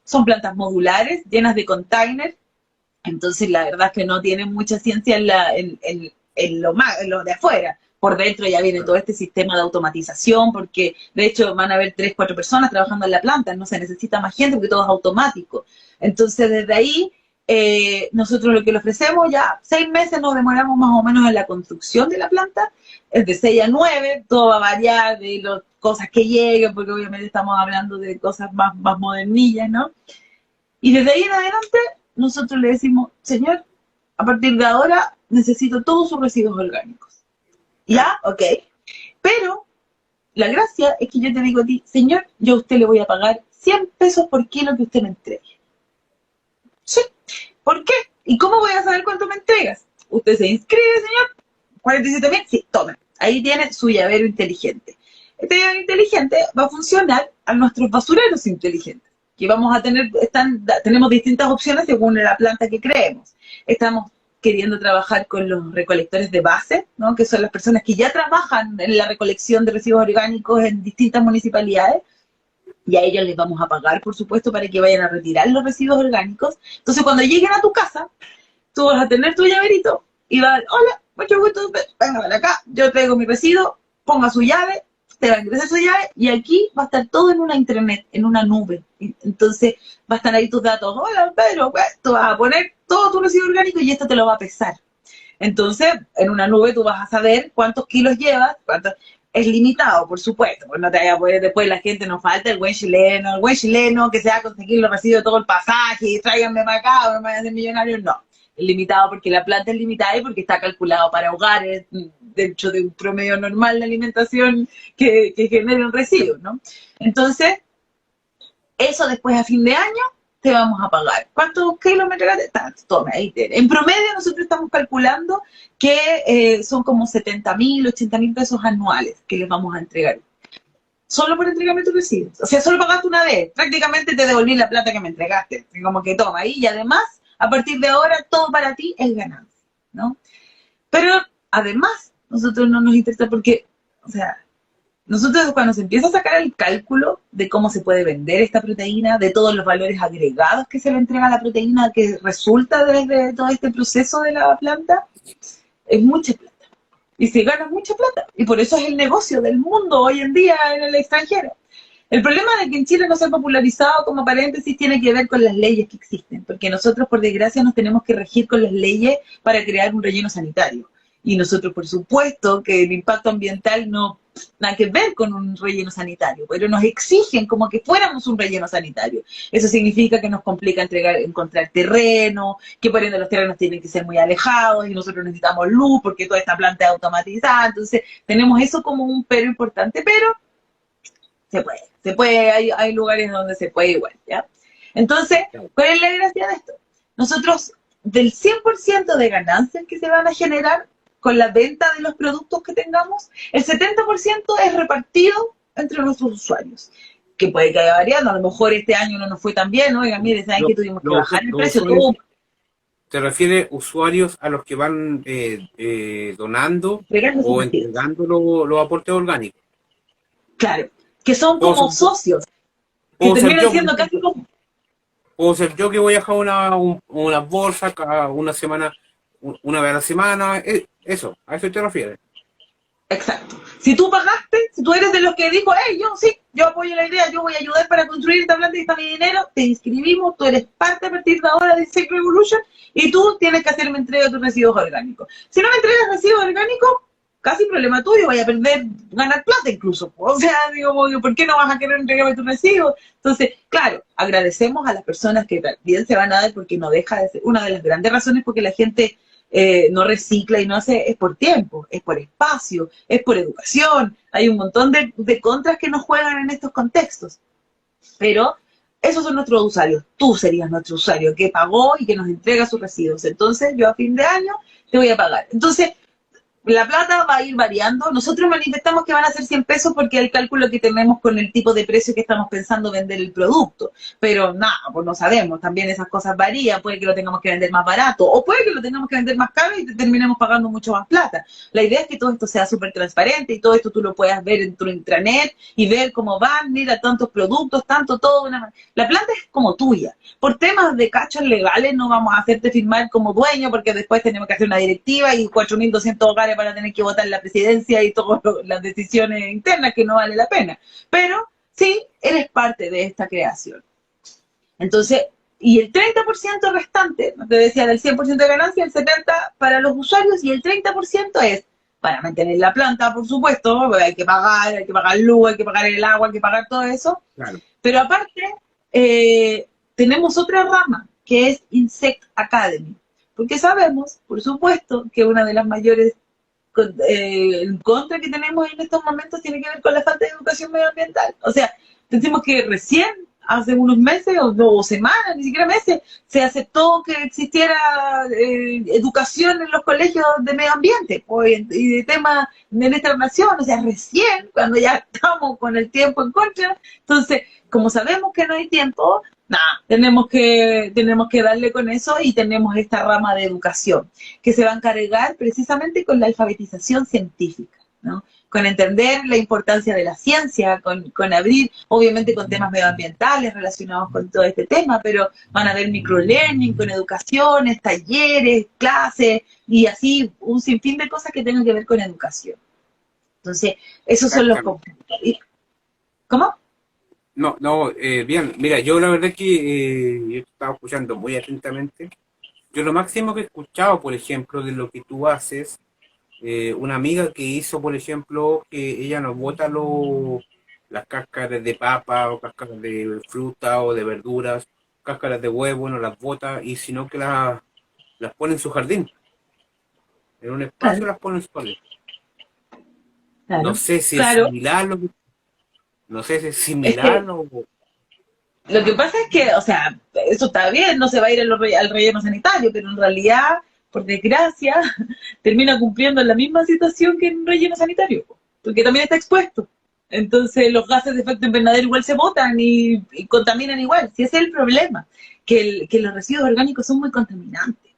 son plantas modulares, llenas de containers. Entonces, la verdad es que no tienen mucha ciencia en lo de afuera. Por dentro ya viene todo este sistema de automatización, porque de hecho van a haber 3, 4 personas trabajando en la planta, no se necesita más gente porque todo es automático. Entonces, desde ahí, nosotros lo que le ofrecemos, ya 6 meses nos demoramos más o menos en la construcción de la planta, es de 6 a 9, todo va a variar de las cosas que lleguen, porque obviamente estamos hablando de cosas más modernillas, ¿no? Y desde ahí en adelante, nosotros le decimos, señor, a partir de ahora necesito todos sus residuos orgánicos. ¿Ya? Ok. Pero la gracia es que yo te digo a ti, señor, yo a usted le voy a pagar 100 pesos por kilo que usted me entregue. Sí. ¿Por qué? ¿Y cómo voy a saber cuánto me entregas? Usted se inscribe, señor. 47.000, sí, tome. Ahí tiene su llavero inteligente. Este llavero inteligente va a funcionar a nuestros basureros inteligentes. Que vamos a tener, tenemos distintas opciones según la planta que creemos. Estamos queriendo trabajar con los recolectores de base, ¿no? Que son las personas que ya trabajan en la recolección de residuos orgánicos en distintas municipalidades, y a ellos les vamos a pagar, por supuesto, para que vayan a retirar los residuos orgánicos. Entonces, cuando lleguen a tu casa, tú vas a tener tu llaverito, y vas a decir, hola, mucho gusto, venga para acá, yo traigo mi residuo, ponga su llave, te va a ingresar su llave, y aquí va a estar todo en una intranet, en una nube. Entonces, va a estar ahí tus datos, hola, Pedro, pues, tú vas a poner todo tu residuo orgánico y esto te lo va a pesar. Entonces, en una nube tú vas a saber cuántos kilos llevas, es limitado, por supuesto, pues no te vayas a poder, después la gente nos falta el buen chileno que se va a conseguir los residuos de todo el pasaje y tráiganme para acá, o me vayan a hacer millonarios, no. Es limitado porque la planta es limitada y porque está calculado para hogares dentro de un promedio normal de alimentación que genere un residuo, ¿no? Entonces, eso después a fin de año te vamos a pagar. ¿Cuántos kilómetros? Toma, ahí tiene. En promedio nosotros estamos calculando que son como 70.000, 80.000 pesos anuales que les vamos a entregar. Solo por entregarme tus residuos. O sea, solo pagaste una vez. Prácticamente te devolví la plata que me entregaste. Como que toma ahí. Y además, a partir de ahora, todo para ti es ganancia, ¿no? Pero además, nosotros no nos interesa porque, o sea, nosotros cuando se empieza a sacar el cálculo de cómo se puede vender esta proteína, de todos los valores agregados que se le entrega a la proteína que resulta de todo este proceso de la planta, es mucha plata. Y se gana mucha plata. Y por eso es el negocio del mundo hoy en día en el extranjero. El problema de que en Chile no se ha popularizado, como paréntesis, tiene que ver con las leyes que existen. Porque nosotros, por desgracia, nos tenemos que regir con las leyes para crear un relleno sanitario. Y nosotros, por supuesto, que el impacto ambiental no nada que ver con un relleno sanitario, pero nos exigen como que fuéramos un relleno sanitario. Eso significa que nos complica encontrar terreno, que por ende los terrenos tienen que ser muy alejados y nosotros necesitamos luz porque toda esta planta es automatizada. Entonces tenemos eso como un pero importante, pero se puede, hay lugares donde se puede igual, ¿ya? Entonces, ¿cuál es la gracia de esto? Nosotros, del 100% de ganancias que se van a generar con la venta de los productos que tengamos, el 70% es repartido entre nuestros usuarios, que puede que vaya variando, a lo mejor este año no nos fue tan bien, oigan, mire, saben que tuvimos que bajar el precio, todo. ¿Te refieres usuarios a los que van donando o entregando los aportes orgánicos? Claro, que son como socios, que terminan siendo casi como... Puedo ser yo que voy a dejar una bolsa una semana, una vez a la semana, eso, ¿a eso te refieres? Exacto. Si tú pagaste, si tú eres de los que dijo, hey, yo apoyo la idea, yo voy a ayudar para construir esta planta y está mi dinero, te inscribimos, tú eres parte a partir de ahora de Insect Revolution y tú tienes que hacerme entrega de tus residuos orgánicos. Si no me entregas residuos orgánicos, casi problema tuyo, vaya a perder, ganar plata incluso. O sea, digo, ¿por qué no vas a querer entregarme tus residuos? Entonces, claro, agradecemos a las personas que también se van a dar porque no deja de ser una de las grandes razones porque la gente no recicla y no hace, es por tiempo, es por espacio, es por educación. Hay un montón de contras que nos juegan en estos contextos. Pero esos son nuestros usuarios. Tú serías nuestro usuario que pagó y que nos entrega sus residuos. Entonces, yo a fin de año te voy a pagar. Entonces, la plata va a ir variando. Nosotros manifestamos que van a ser 100 pesos porque es el cálculo que tenemos con el tipo de precio que estamos pensando vender el producto. Pero nada, pues no sabemos. También esas cosas varían. Puede que lo tengamos que vender más barato o puede que lo tengamos que vender más caro y terminemos pagando mucho más plata. La idea es que todo esto sea súper transparente y todo esto tú lo puedas ver en tu intranet y ver cómo van, mira, tantos productos, tanto todo. La planta es como tuya. Por temas de cachos legales no vamos a hacerte firmar como dueño porque después tenemos que hacer una directiva y 4.200 hogares para tener que votar la presidencia y todas las decisiones internas que no vale la pena. Pero sí, eres parte de esta creación. Entonces, y el 30% restante, te decía, del 100% de ganancia, el 70% para los usuarios y el 30% es para mantener la planta, por supuesto, hay que pagar luz, hay que pagar el agua, hay que pagar todo eso. Claro. Pero aparte, tenemos otra rama, que es Insect Academy. Porque sabemos, por supuesto, que una de las mayores en contra que tenemos en estos momentos tiene que ver con la falta de educación medioambiental. O sea, decimos que recién, hace unos meses o semanas, ni siquiera meses, se aceptó que existiera educación en los colegios de medio ambiente y de temas de nuestra nación. O sea, recién, cuando ya estamos con el tiempo en contra. Entonces, como sabemos que no hay tiempo, tenemos que darle con eso y tenemos esta rama de educación que se va a encargar precisamente con la alfabetización científica, ¿no? Con entender la importancia de la ciencia, con abrir, obviamente con temas medioambientales relacionados con todo este tema, pero van a haber microlearning con educaciones, talleres, clases y así un sinfín de cosas que tengan que ver con educación. Entonces, esos son los conflictos. ¿Cómo? No, bien, mira, yo la verdad es que yo estaba escuchando muy atentamente. Yo lo máximo que he escuchado, por ejemplo, de lo que tú haces, una amiga que hizo, por ejemplo, que ella nos bota las cáscaras de papa o cáscaras de fruta o de verduras, cáscaras de huevo, no las bota y sino que las pone en su jardín. En un espacio las pone en su jardín. Claro. No sé si es similar lo que... No sé si es similar o... Lo que pasa es que, o sea, eso está bien, no se va a ir al relleno sanitario, pero en realidad, por desgracia, termina cumpliendo la misma situación que en un relleno sanitario, porque también está expuesto. Entonces los gases de efecto invernadero igual se botan y contaminan igual. Si ese es el problema, que los residuos orgánicos son muy contaminantes,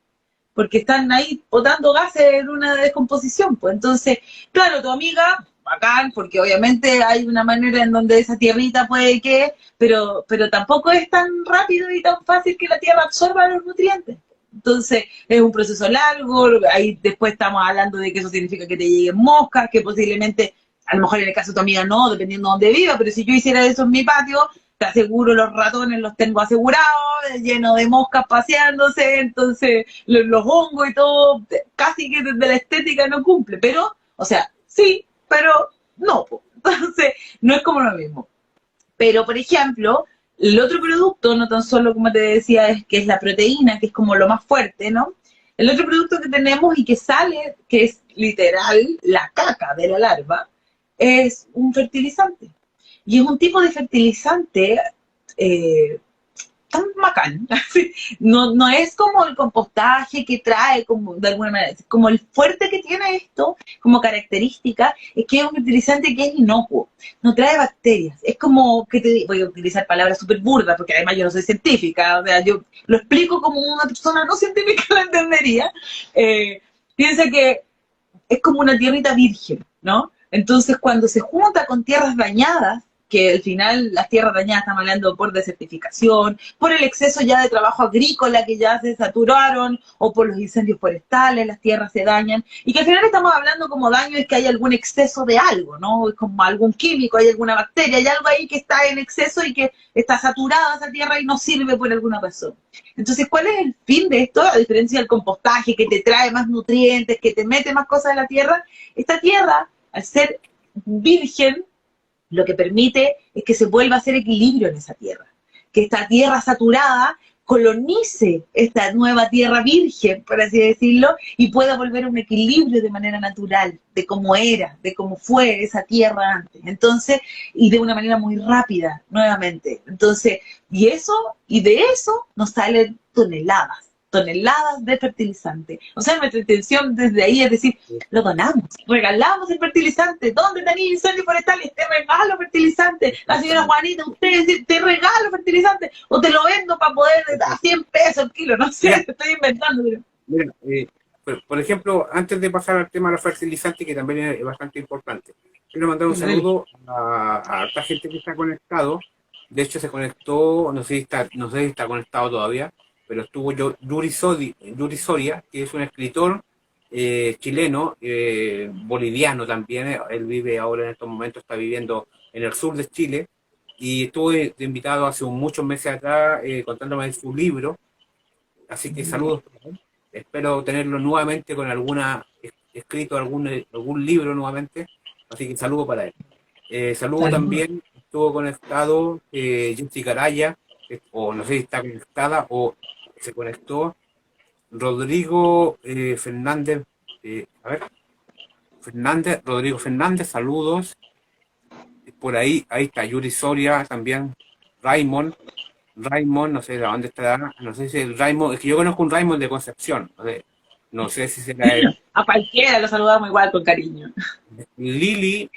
porque están ahí botando gases en una descomposición. Pues entonces, claro, tu amiga... bacán, porque obviamente hay una manera en donde esa tierrita puede que, pero tampoco es tan rápido y tan fácil que la tierra absorba los nutrientes. Entonces, es un proceso largo, ahí después estamos hablando de que eso significa que te lleguen moscas, que posiblemente, a lo mejor en el caso de tu amiga no, dependiendo de dónde viva, pero si yo hiciera eso en mi patio, te aseguro los ratones los tengo asegurados, lleno de moscas paseándose, entonces los hongos y todo, casi que desde la estética no cumple, pero, o sea, sí, pero No, po. Entonces no es como lo mismo. Pero, por ejemplo, el otro producto, no tan solo como te decía, es que es la proteína, que es como lo más fuerte, ¿no? El otro producto que tenemos y que sale, que es literal la caca de la larva, es un fertilizante. Y es un tipo de fertilizante eh, tan bacán. No, no es como el compostaje que trae, como de alguna manera, como el fuerte que tiene esto, como característica, es que es un fertilizante que es inocuo, no trae bacterias. Es como, que te voy a utilizar palabras súper burdas, porque además yo no soy científica, o sea, yo lo explico como una persona no científica lo entendería. Piensa que es como una tierrita virgen, ¿no? Entonces, cuando se junta con tierras dañadas, que al final las tierras dañadas estamos hablando por desertificación, por el exceso ya de trabajo agrícola que ya se saturaron, o por los incendios forestales, las tierras se dañan, y que al final estamos hablando como daño es que hay algún exceso de algo, ¿no? Es como algún químico, hay alguna bacteria, hay algo ahí que está en exceso y que está saturada esa tierra y no sirve por alguna razón. Entonces, ¿cuál es el fin de esto? A diferencia del compostaje, que te trae más nutrientes, que te mete más cosas en la tierra, esta tierra, al ser virgen, lo que permite es que se vuelva a hacer equilibrio en esa tierra, que esta tierra saturada colonice esta nueva tierra virgen, por así decirlo, y pueda volver a un equilibrio de manera natural, de cómo era, de cómo fue esa tierra antes. Entonces, y de una manera muy rápida, nuevamente. Entonces, y de eso nos salen toneladas de fertilizante. O sea, nuestra intención desde ahí es decir, lo donamos, regalamos el fertilizante. ¿Dónde tenéis incendios forestales? Te regalo fertilizante. La señora Juanita, usted dice, te regalo fertilizante. O te lo vendo para poder a 100 pesos el kilo. No sé, te estoy inventando. Pero... Mira, por ejemplo, antes de pasar al tema de los fertilizantes, que también es bastante importante, quiero mandar un saludo a esta gente que está conectado. De hecho, se conectó, no sé si está conectado todavía, pero estuvo Yuri Soria, que es un escritor chileno, boliviano también. Él vive ahora en estos momentos, está viviendo en el sur de Chile, y estuvo de invitado hace muchos meses atrás contándome de su libro. Así que saludos para él. Espero tenerlo nuevamente con escrito algún libro nuevamente. Así que saludo para él. Saludo también, estuvo conectado Jessica Araya, o no sé si está conectada o se conectó. Rodrigo Fernández, Rodrigo Fernández, saludos. Por ahí está Yuri Soria también. Raymond, no sé de dónde estará, no sé si el Raymond, es que yo conozco un Raymond de Concepción, no sé si será él. A cualquiera lo saludamos igual con cariño. Lili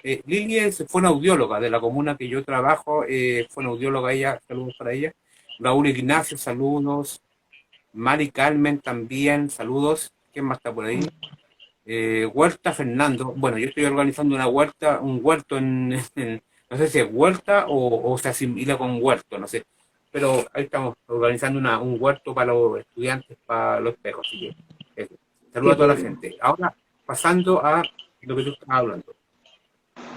fue una audióloga de la comuna que yo trabajo, fue una audióloga ella, saludos para ella. Raúl Ignacio, saludos. Mari Carmen también, saludos. ¿Quién más está por ahí? Huerta Fernando, bueno, yo estoy organizando un huerto no sé si es huerta o se asimila con huerto, no sé. Pero ahí estamos organizando un huerto para los estudiantes, para los espejos. Así que eso. Saludos a toda la gente. Ahora, pasando a lo que tú estás hablando.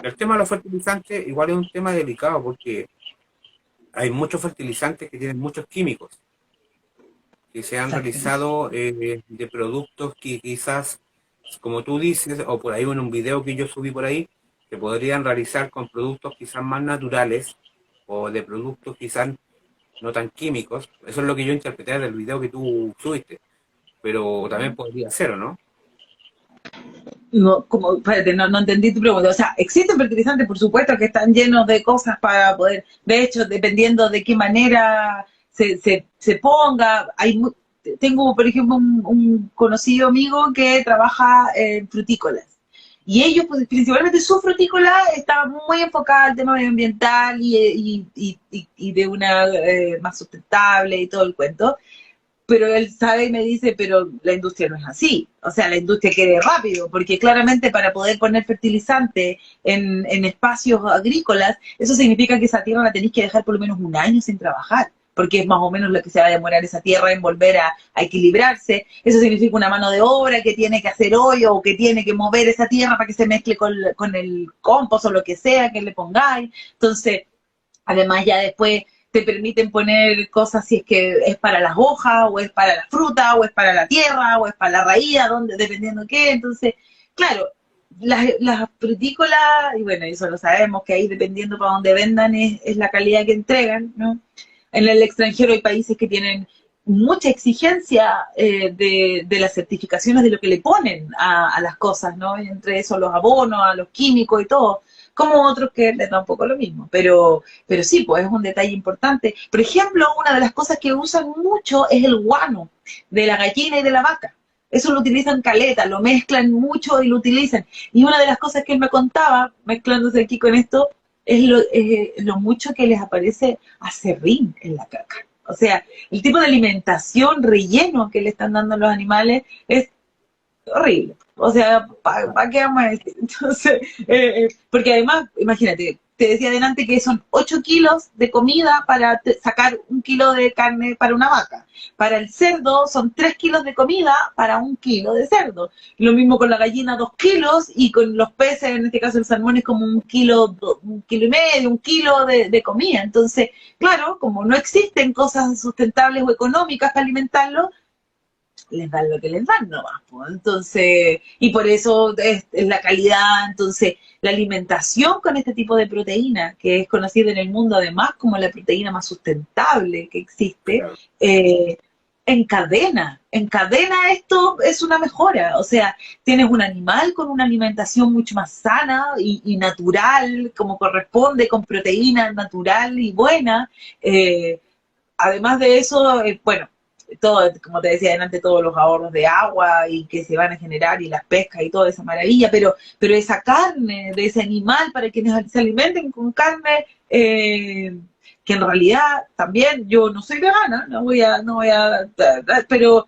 El tema de los fertilizantes igual es un tema delicado porque hay muchos fertilizantes que tienen muchos químicos que se han realizado de productos que quizás, como tú dices, o por ahí en un video que yo subí por ahí, se podrían realizar con productos quizás más naturales o de productos quizás no tan químicos. Eso es lo que yo interpreté del video que tú subiste. Pero también podría ser, ¿o no? No, como, espérate, no entendí tu pregunta. O sea, existen fertilizantes, por supuesto, que están llenos de cosas para poder, de hecho, dependiendo de qué manera se ponga, tengo, por ejemplo, un conocido amigo que trabaja en frutícolas. Y ellos, pues, principalmente su frutícola, está muy enfocada al tema medioambiental y de una más sustentable y todo el cuento. Pero él sabe y me dice, pero la industria no es así. O sea, la industria quiere rápido, porque claramente para poder poner fertilizante en espacios agrícolas, eso significa que esa tierra la tenéis que dejar por lo menos un año sin trabajar, porque es más o menos lo que se va a demorar esa tierra en volver a equilibrarse. Eso significa una mano de obra que tiene que hacer hoyo o que tiene que mover esa tierra para que se mezcle con el compost o lo que sea que le pongáis. Entonces, además ya después te permiten poner cosas si es que es para las hojas, o es para la fruta, o es para la tierra, o es para la raíz, dependiendo qué. Entonces, claro, las frutícolas, y bueno, eso lo sabemos, que ahí dependiendo para dónde vendan es la calidad que entregan, ¿no? En el extranjero hay países que tienen mucha exigencia de las certificaciones de lo que le ponen a las cosas, ¿no? Y entre eso los abonos, a los químicos y todo, como otros que les da un poco lo mismo, pero sí, pues es un detalle importante. Por ejemplo, una de las cosas que usan mucho es el guano de la gallina y de la vaca. Eso lo utilizan caleta, lo mezclan mucho y lo utilizan. Y una de las cosas que él me contaba, mezclándose aquí con esto, es lo mucho que les aparece aserrín en la caca. O sea, el tipo de alimentación relleno que le están dando a los animales es horrible. O sea, ¿para qué vamos a decir? Entonces, porque además, imagínate, te decía adelante que son 8 kilos de comida para sacar 1 kilo de carne para una vaca. Para el cerdo son 3 kilos de comida para 1 kilo de cerdo. Lo mismo con la gallina, 2 kilos, y con los peces, en este caso el salmón, es como 1 kilo, 1 kilo y medio, 1 kilo de comida. Entonces, claro, como no existen cosas sustentables o económicas para alimentarlo, les dan lo que les dan nomás, pues. Entonces, y por eso es la calidad. Entonces, la alimentación con este tipo de proteína, que es conocida en el mundo además como la proteína más sustentable que existe, Claro. eh, encadena esto, es una mejora. O sea, tienes un animal con una alimentación mucho más sana y natural, como corresponde, con proteína natural y buena. Eh, Además de eso, bueno, todo, como te decía adelante, todos los ahorros de agua y que se van a generar y las pescas y toda esa maravilla, pero esa carne de ese animal para quienes se alimenten con carne, que en realidad también yo no soy vegana, pero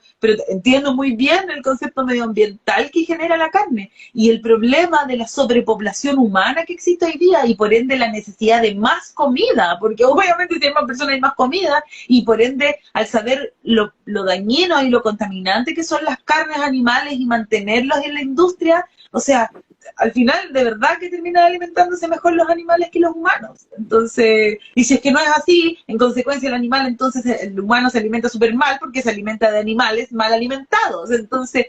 entiendo muy bien el concepto medioambiental que genera la carne y el problema de la sobrepoblación humana que existe hoy día y por ende la necesidad de más comida, porque obviamente si hay más personas hay más comida y por ende al saber lo dañino y lo contaminante que son las carnes animales y mantenerlos en la industria, o sea, al final de verdad que terminan alimentándose mejor los animales que los humanos. Entonces, y si es que no es así, en consecuencia el animal, entonces el humano se alimenta súper mal porque se alimenta de animales mal alimentados. Entonces,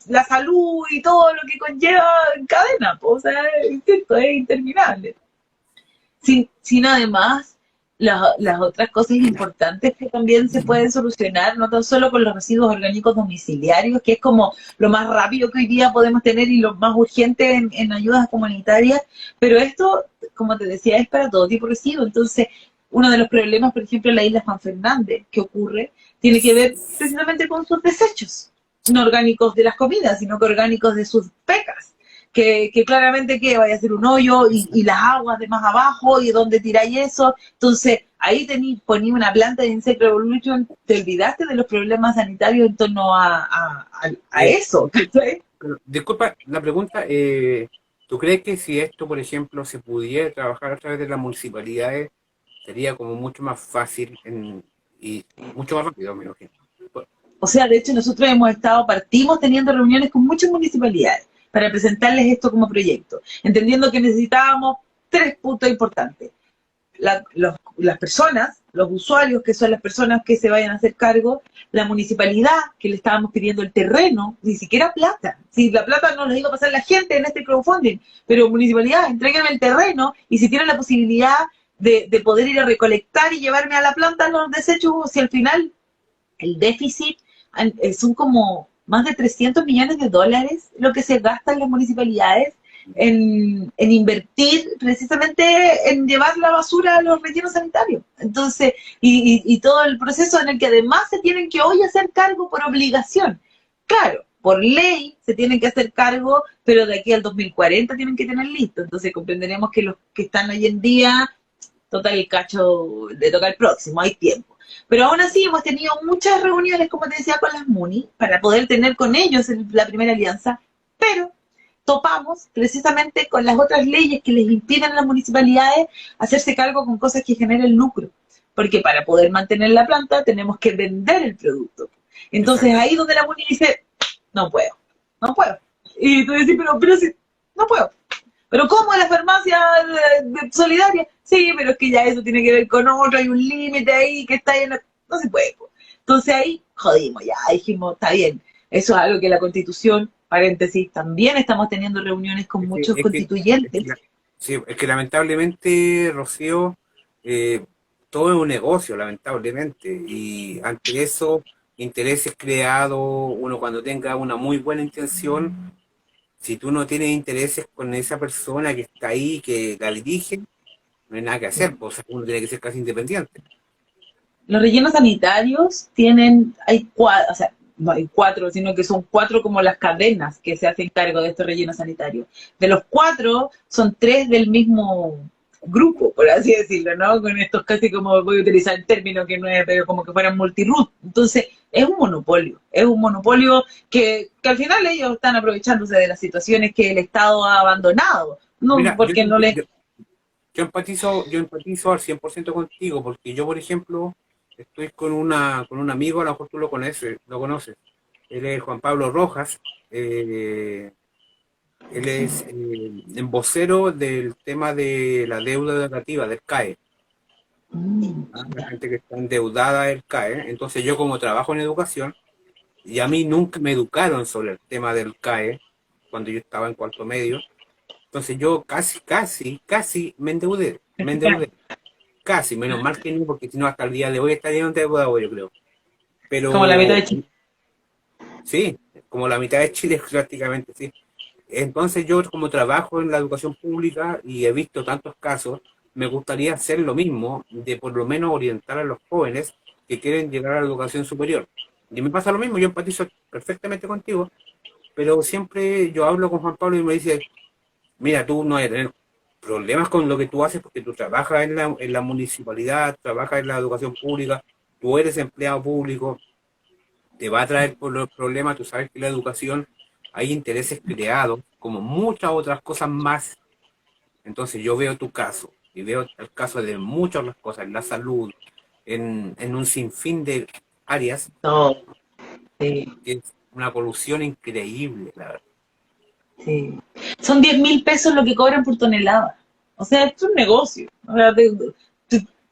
la salud y todo lo que conlleva en cadena, pues, o sea, es interminable. Sin además las otras cosas importantes que también se pueden solucionar, no tan solo con los residuos orgánicos domiciliarios, que es como lo más rápido que hoy día podemos tener y lo más urgente en ayudas comunitarias, pero esto, como te decía, es para todo tipo de residuos. Entonces, uno de los problemas, por ejemplo, en la isla Juan Fernández, que ocurre, tiene que ver precisamente con sus desechos, no orgánicos de las comidas, sino que orgánicos de sus pecas que claramente que vaya a ser un hoyo y las aguas de más abajo y donde tiráis eso. Entonces, ahí poní una planta de Insect Revolution, te olvidaste de los problemas sanitarios en torno a Eh, eso, ¿cachai? Disculpa la pregunta, ¿tú crees que si esto, por ejemplo, se pudiera trabajar a través de las municipalidades, sería como mucho más fácil y mucho más rápido, me imagino? O sea, de hecho, nosotros partimos teniendo reuniones con muchas municipalidades para presentarles esto como proyecto, entendiendo que necesitábamos 3 puntos importantes. Las personas, los usuarios, que son las personas que se vayan a hacer cargo, la municipalidad, que le estábamos pidiendo el terreno, ni siquiera plata. Si la plata no nos iba a pasar la gente en este crowdfunding, pero municipalidad, entréguenme el terreno y si tienen la posibilidad de poder ir a recolectar y llevarme a la planta los desechos, si al final el déficit son como más de 300 millones de dólares lo que se gasta en las municipalidades en invertir precisamente en llevar la basura a los rellenos sanitarios. Entonces, y todo el proceso en el que además se tienen que hoy hacer cargo por obligación. Claro, por ley se tienen que hacer cargo, pero de aquí al 2040 tienen que tener listo. Entonces comprenderemos que los que están hoy en día, total el cacho le toca el próximo, hay tiempo. Pero aún así hemos tenido muchas reuniones, como te decía, con las MUNI, para poder tener con ellos la primera alianza, pero topamos precisamente con las otras leyes que les impiden a las municipalidades hacerse cargo con cosas que generen lucro. Porque para poder mantener la planta tenemos que vender el producto. Entonces Exacto. ahí donde la MUNI dice, no puedo, no puedo. Y tú dices, pero sí, no puedo. Pero ¿cómo la farmacia solidaria? Sí, pero es que ya eso tiene que ver con otro, hay un límite ahí que está ahí, no se puede. Entonces ahí jodimos, ya dijimos, está bien, eso es algo que la Constitución paréntesis, también estamos teniendo reuniones con Es que, muchos es que, es que constituyentes. la- sí, es que lamentablemente, Rocío, eh, todo es un negocio, lamentablemente. Y ante eso, intereses creados, uno cuando tenga una muy buena intención, si tú no tienes intereses con esa persona que está ahí, que la dirige, no hay nada que hacer, pues, o sea, uno tiene que ser casi independiente. Los rellenos sanitarios tienen, hay cuatro, o sea, no hay cuatro, sino que son cuatro como las cadenas que se hacen cargo de estos rellenos sanitarios. De los cuatro, son tres del mismo grupo, por así decirlo, ¿no? Con estos casi como, voy a utilizar el término que no es, pero como que fueran multiroot. Entonces, es un monopolio que al final ellos están aprovechándose de las situaciones que el Estado ha abandonado, no Mira, porque no les... yo empatizo al 100% contigo, porque yo, por ejemplo, estoy con un amigo, a lo mejor tú lo conoces. Él es Juan Pablo Rojas, él es vocero del tema de la deuda educativa, del CAE, ¿ah? La gente que está endeudada del CAE. Entonces yo como trabajo en educación, y a mí nunca me educaron sobre el tema del CAE, cuando yo estaba en cuarto medio, entonces yo casi me endeudé. Casi, menos mal que no, porque si no hasta el día de hoy estaría endeudado, yo creo. Como la mitad Pero de Chile. sí, como la mitad de Chile prácticamente, sí. Entonces yo como trabajo en la educación pública y he visto tantos casos, me gustaría hacer lo mismo, de por lo menos orientar a los jóvenes que quieren llegar a la educación superior. Y me pasa lo mismo, yo empatizo perfectamente contigo, pero siempre yo hablo con Juan Pablo y me dice, mira, tú no vas a tener problemas con lo que tú haces porque tú trabajas en la municipalidad, trabajas en la educación pública, tú eres empleado público, te va a traer por los problemas, tú sabes que la educación hay intereses creados, como muchas otras cosas más. Entonces yo veo tu caso y veo el caso de muchas otras cosas, en la salud, en un sinfín de áreas, No, sí. que es una polución increíble, la verdad. Sí. Son 10.000 pesos lo que cobran por tonelada. O sea, es un negocio. O sea,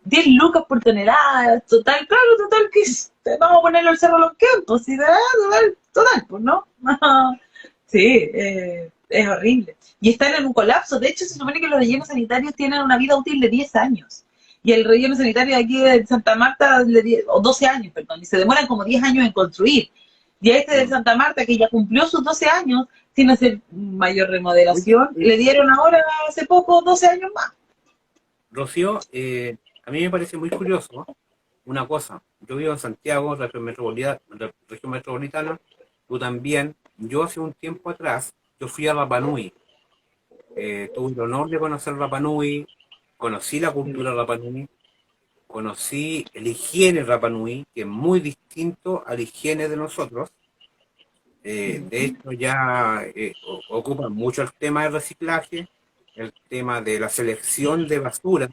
10 lucas por tonelada, total, claro, total, que vamos a ponerlo al cerro de los campos, y total, pues no. Sí, es horrible. Y están en un colapso. De hecho, se supone que los rellenos sanitarios tienen una vida útil de 10 años. Y el relleno sanitario de aquí de Santa Marta, o 12 años, perdón, y se demoran como 10 años en construir. Y a este de Mm. Santa Marta, que ya cumplió sus 12 años, sin hacer mayor Oye, remodelación, le dieron ahora, hace poco, 12 años más. Rocío, a mí me parece muy curioso una cosa. Yo vivo en Santiago, región metropolitana, tú también. Yo hace un tiempo atrás, yo fui a Rapa Nui. Tuve el honor de conocer Rapa Nui, conocí la cultura Rapa Nui, conocí el higiene Rapa Nui, que es muy distinto al higiene de nosotros. De hecho, ya ocupan mucho el tema del reciclaje, el tema de la selección de basura.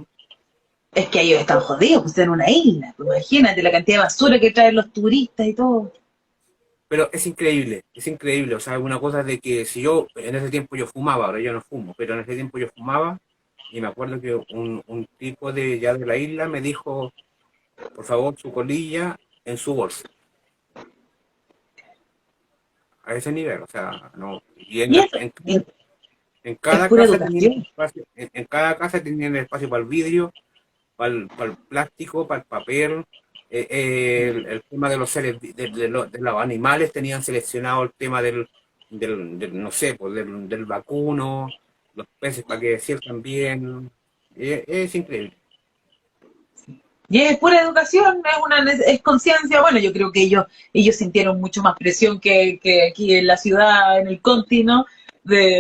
Es que ellos están jodidos, pues en una isla. Pues imagínate la cantidad de basura que traen los turistas y todo. Pero es increíble, es increíble. O sea, una cosa de que si yo, en ese tiempo yo fumaba, ahora yo no fumo, pero en ese tiempo yo fumaba y me acuerdo que un tipo de ya de la isla me dijo, por favor, su colilla en su bolsa. A ese nivel, o sea, no. Y Y eso en es cada pura casa tenían educación. espacio, en cada casa tenían espacio para el vidrio, para el plástico, para el papel. El tema de los seres, de los animales, tenían seleccionado el tema no sé, pues del vacuno, los peces para que ciertan bien. Es increíble. Y es pura educación, es conciencia. Bueno, yo creo que ellos sintieron mucho más presión que aquí en la ciudad, en el Conti, ¿no?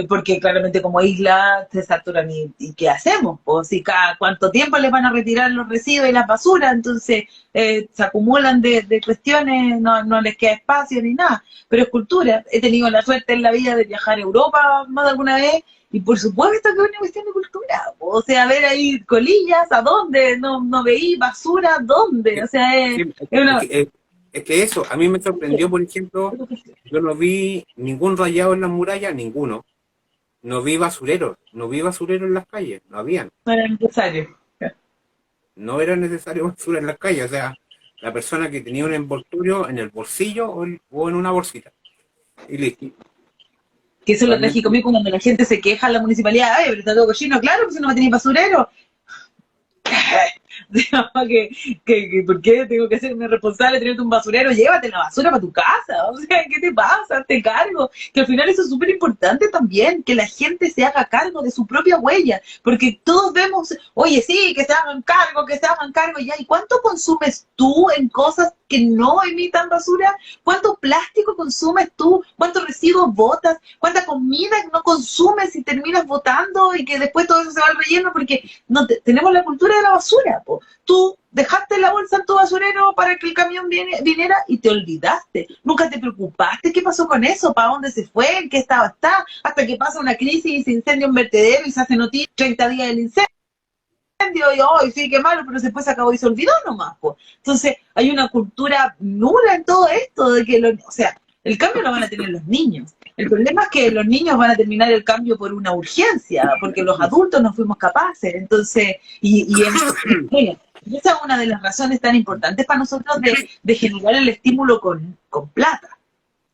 Porque claramente como isla se saturan y ¿qué hacemos? Pues si cada cuánto tiempo les van a retirar los residuos y las basuras, entonces se acumulan de cuestiones, no les queda espacio ni nada. Pero es cultura. He tenido la suerte en la vida de viajar a Europa más de alguna vez y por supuesto que es una cuestión de cultura. O sea, ver ahí colillas, ¿a dónde? No veí basura, ¿dónde? O sea, Sí, es es una... que, es- es que eso, a mí me sorprendió, por ejemplo, yo no vi ningún rayado en las murallas, ninguno. No vi basureros en las calles, no habían. No era necesario. No era necesario basura en las calles, o sea, la persona que tenía un envoltorio en el bolsillo o en una bolsita. Y listo. Que eso es lo Totalmente. trágico mío cuando la gente se queja en la municipalidad, ay, pero está todo cochino, claro, pues si no va a tener basurero. ¿Por qué tengo que hacerme responsable de tenerte un basurero? Llévate la basura para tu casa. O sea, ¿qué te pasa? Te cargo. Que al final eso es súper importante también, que la gente se haga cargo de su propia huella. Porque todos vemos, oye, sí, que se hagan cargo ya. ¿Y cuánto consumes tú en cosas que no emitan basura? ¿Cuánto plástico consumes tú? ¿Cuántos residuos botas? ¿Cuánta comida no consumes y terminas botando y que después todo eso se va al relleno? Porque tenemos la cultura de la basura, po. Tú dejaste la bolsa en tu basurero para que el camión viniera y te olvidaste. Nunca te preocupaste qué pasó con eso, para dónde se fue, en qué estado está, hasta que pasa una crisis y se incendia un vertedero y se hace noticia 30 días del incendio y hoy sí, qué malo, pero después se acabó y se olvidó nomás, po. Entonces hay una cultura nula en todo esto, de que o sea, el cambio lo van a tener los niños. El problema es que los niños van a terminar el cambio por una urgencia, porque los adultos no fuimos capaces. Entonces, bueno, esa es una de las razones tan importantes para nosotros de generar el estímulo con plata,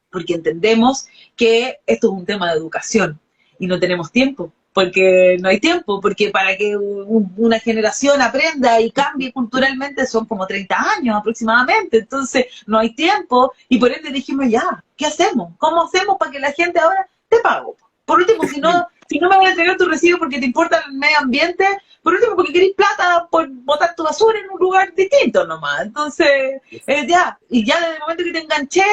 porque entendemos que esto es un tema de educación y no tenemos tiempo, porque no hay tiempo, porque para que una generación aprenda y cambie culturalmente son como 30 años aproximadamente, entonces no hay tiempo y por ende dijimos ya, ¿qué hacemos? ¿Cómo hacemos para que la gente ahora te pago? Por último, si no me voy a entregar tu recibo porque te importa el medio ambiente, por último porque querés plata por botar tu basura en un lugar distinto nomás, entonces ya, y ya desde el momento que te enganché,